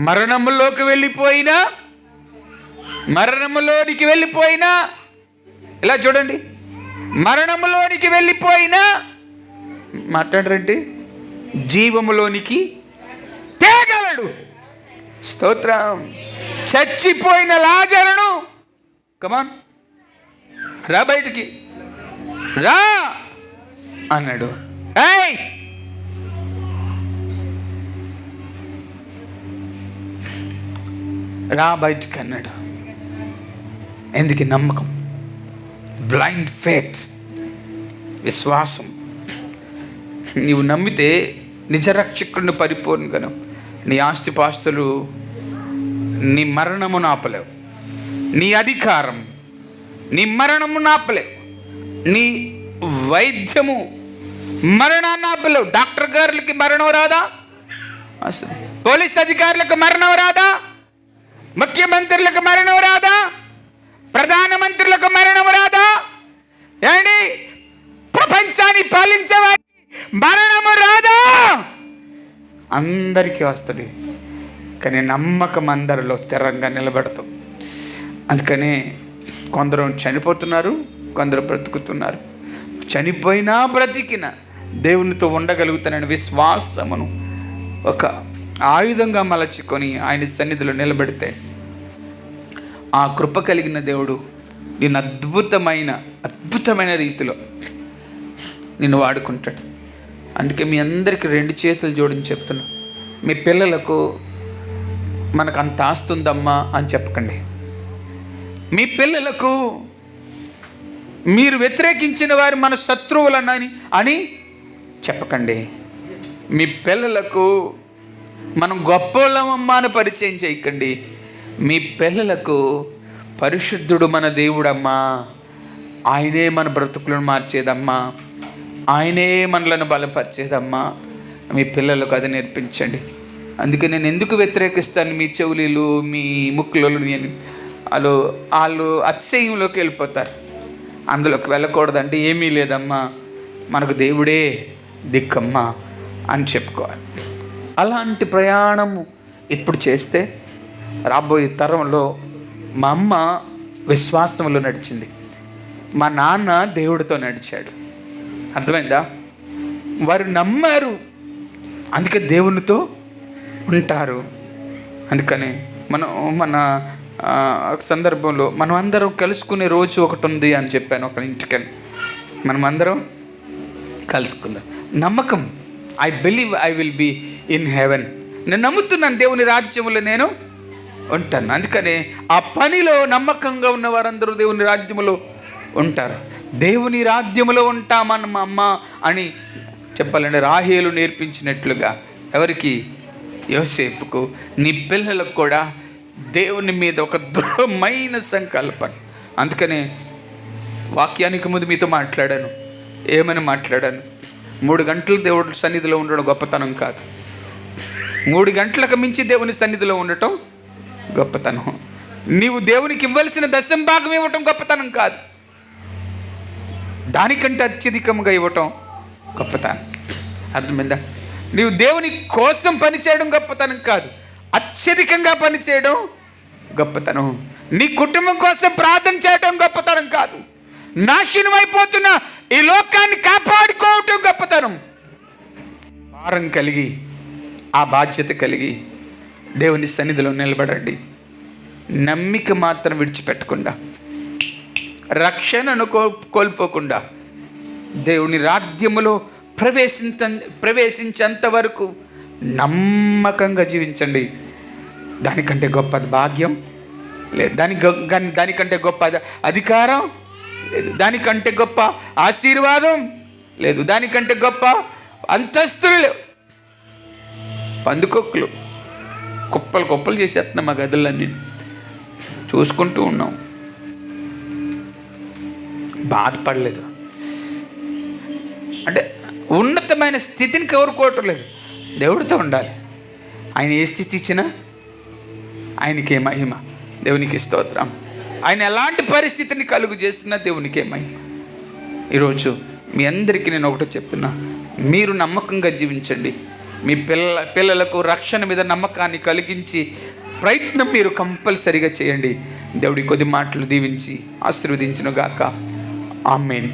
మరణంలోకి వెళ్ళిపోయినా ఇలా చూడండి, మరణంలోనికి వెళ్ళిపోయినా మాట్లాడరంటే జీవములోనికి తేగలడు. స్తోత్రం. చచ్చిపోయిన లాజరును కమాన్ రా, బయటికి రా అన్నాడు. ఏయ్ రా బయటికి అన్నాడు. ఎందుకు? నమ్మకం, బ్లైండ్ ఫేత్, విశ్వాసం. నీవు నమ్మితే నిజరక్షకుడిని పరిపూర్ణంగాను నీ ఆస్తిపాస్తులు, నీ మరణమును ఆపలేవు, నీ అధికారం, నీ మరణమును ఆపలేవు, నీ వైద్యము మరణాన్ని ఆపలేవు. డాక్టర్ గారులకి మరణం రాదా? పోలీస్ అధికారులకు మరణం రాదా? ముఖ్యమంత్రులకు మరణం రాదా? ప్రధానమంత్రులకు మరణం రాదా? ఏంటి? ప్రపంచాన్ని పాలించేవాడికి మరణము రాదా? అందరికీ వస్తుంది. కానీ నమ్మకం అందరిలో స్థిరంగా నిలబడతాం. అందుకనే కొందరు చనిపోతున్నారు, కొందరు బ్రతుకుతున్నారు. చనిపోయినా బ్రతికిన దేవునితో ఉండగలుగుతానని విశ్వాసమును ఒక ఆయుధంగా మలచుకొని ఆయన సన్నిధిలో నిలబెడితే ఆ కృప కలిగిన దేవుడు నేను అద్భుతమైన రీతిలో నిన్ను వాడుకుంటాడు. అందుకే మీ అందరికీ 2 చేతులు జోడించి చెప్తున్నా, మీ పిల్లలకు మనకు అంత ఆస్తుందమ్మా అని చెప్పకండి. మీ పిల్లలకు మీరు వ్యతిరేకించిన వారు మన శత్రువులనని అని చెప్పకండి. మీ పిల్లలకు మనం గొప్పవాళ్ళమమ్మా అని పరిచయం చేయకండి. మీ పిల్లలకు పరిశుద్ధుడు మన దేవుడమ్మా, ఆయనే మన బ్రతుకులను మార్చేదమ్మా, ఆయనే మనలను బలపరిచేదమ్మా, మీ పిల్లలకు అది నేర్పించండి. అందుకే నేను ఎందుకు వ్యతిరేకిస్తాను మీ చెవులీలు మీ ముక్కులు అని వాళ్ళు అతిశయంలోకి వెళ్ళిపోతారు. అందులోకి వెళ్ళకూడదంటే ఏమీ లేదమ్మా, మనకు దేవుడే దిక్కమ్మా అని చెప్పుకోవాలి. అలాంటి ప్రయాణము ఇప్పుడు చేస్తే రాబోయే తరంలో మా అమ్మ విశ్వాసంలో నడిచింది, మా నాన్న దేవుడితో నడిచాడు. అర్థమైందా? వారు నమ్మారు, అందుకే దేవునితో ఉంటారు. అందుకని మన సందర్భంలో మనం అందరం కలుసుకునే రోజు ఒకటి ఉంది అని చెప్పాను. ఒక ఇంటికని మనం అందరం కలుసుకుందాం. నమ్మకం, I believe I will be in heaven. నేను నమ్ముతున్నాను దేవుని రాజ్యంలో నేను ఉంటాను. అందుకని ఆ పనిలో నమ్మకంగా ఉన్న వారందరూ దేవుని రాజ్యములో ఉంటారు. దేవుని రాజ్యములో ఉంటామన్న మా అమ్మ అని చెప్పాలంటే రాహేలు నేర్పించినట్లుగా ఎవరికి? యోసేపుకు. నీ పిల్లలకు కూడా దేవుని మీద ఒక దృఢమైన సంకల్పన. అందుకనే వాక్యానికి ముందు మీతో మాట్లాడాను. ఏమని మాట్లాడాను? 3 గంటలు దేవుడి సన్నిధిలో ఉండడం గొప్పతనం కాదు. 3 గంటలకు మించి దేవుని సన్నిధిలో ఉండటం గొప్పతనం. నీవు దేవునికి ఇవ్వాల్సిన 10వ భాగం ఇవ్వటం గొప్పతనం కాదు, దానికంటే అత్యధికంగా ఇవ్వటం గొప్పతనం. అర్థమైందా? నీవు దేవుని కోసం పనిచేయడం గొప్పతనం కాదు, అత్యధికంగా పనిచేయడం గొప్పతనం. నీ కుటుంబం కోసం ప్రార్థన చేయడం గొప్పతనం కాదు, నాశనం అయిపోతున్న ఈ లోకాన్ని కాపాడుకోవటం గొప్పతనం. భారం కలిగి ఆ బాధ్యత కలిగి దేవుని సన్నిధిలో నిలబడండి. నమ్మిక మాత్రం విడిచిపెట్టకుండా, రక్షణను కోల్పోకుండా దేవుని రాజ్యములో ప్రవేశించేంత వరకు నమ్మకంగా జీవించండి. దానికంటే గొప్ప భాగ్యం లేదు, దానికంటే గొప్ప అధికారం లేదు, దానికంటే గొప్ప ఆశీర్వాదం లేదు, దానికంటే గొప్ప అంతస్తులు లేవు. పందుకొక్కులు కుప్పలు చేసేస్తున్నాం మా గదులన్నీ చూసుకుంటూ ఉన్నాం. బాధపడలేదు అంటే ఉన్నతమైన స్థితిని కోరుకోవటం లేదు, దేవుడితో ఉండాలి. ఆయన ఏ స్థితి ఇచ్చినా ఆయనకే మహిమ. దేవునికి స్తోత్రం. ఆయన ఎలాంటి పరిస్థితిని కలుగు చేసినా దేవునికే మహిమ. ఈరోజు మీ అందరికీ నేను ఒకటి చెప్తున్నా, మీరు నమ్మకంగా జీవించండి. మీ పిల్లలకు రక్షణ మీద నమ్మకాన్ని కలిగించి ప్రయత్నం మీరు కంపల్సరిగా చేయండి. దేవుడి కొద్ది మాటలు దీవించి ఆశీర్వదించునుగాక. ఆమేన్.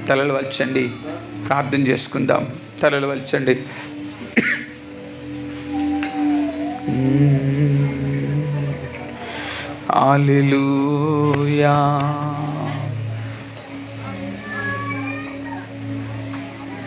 తలలు వంచండి, ప్రార్థన చేసుకుందాం. తలలు వంచండి. హల్లెలూయా.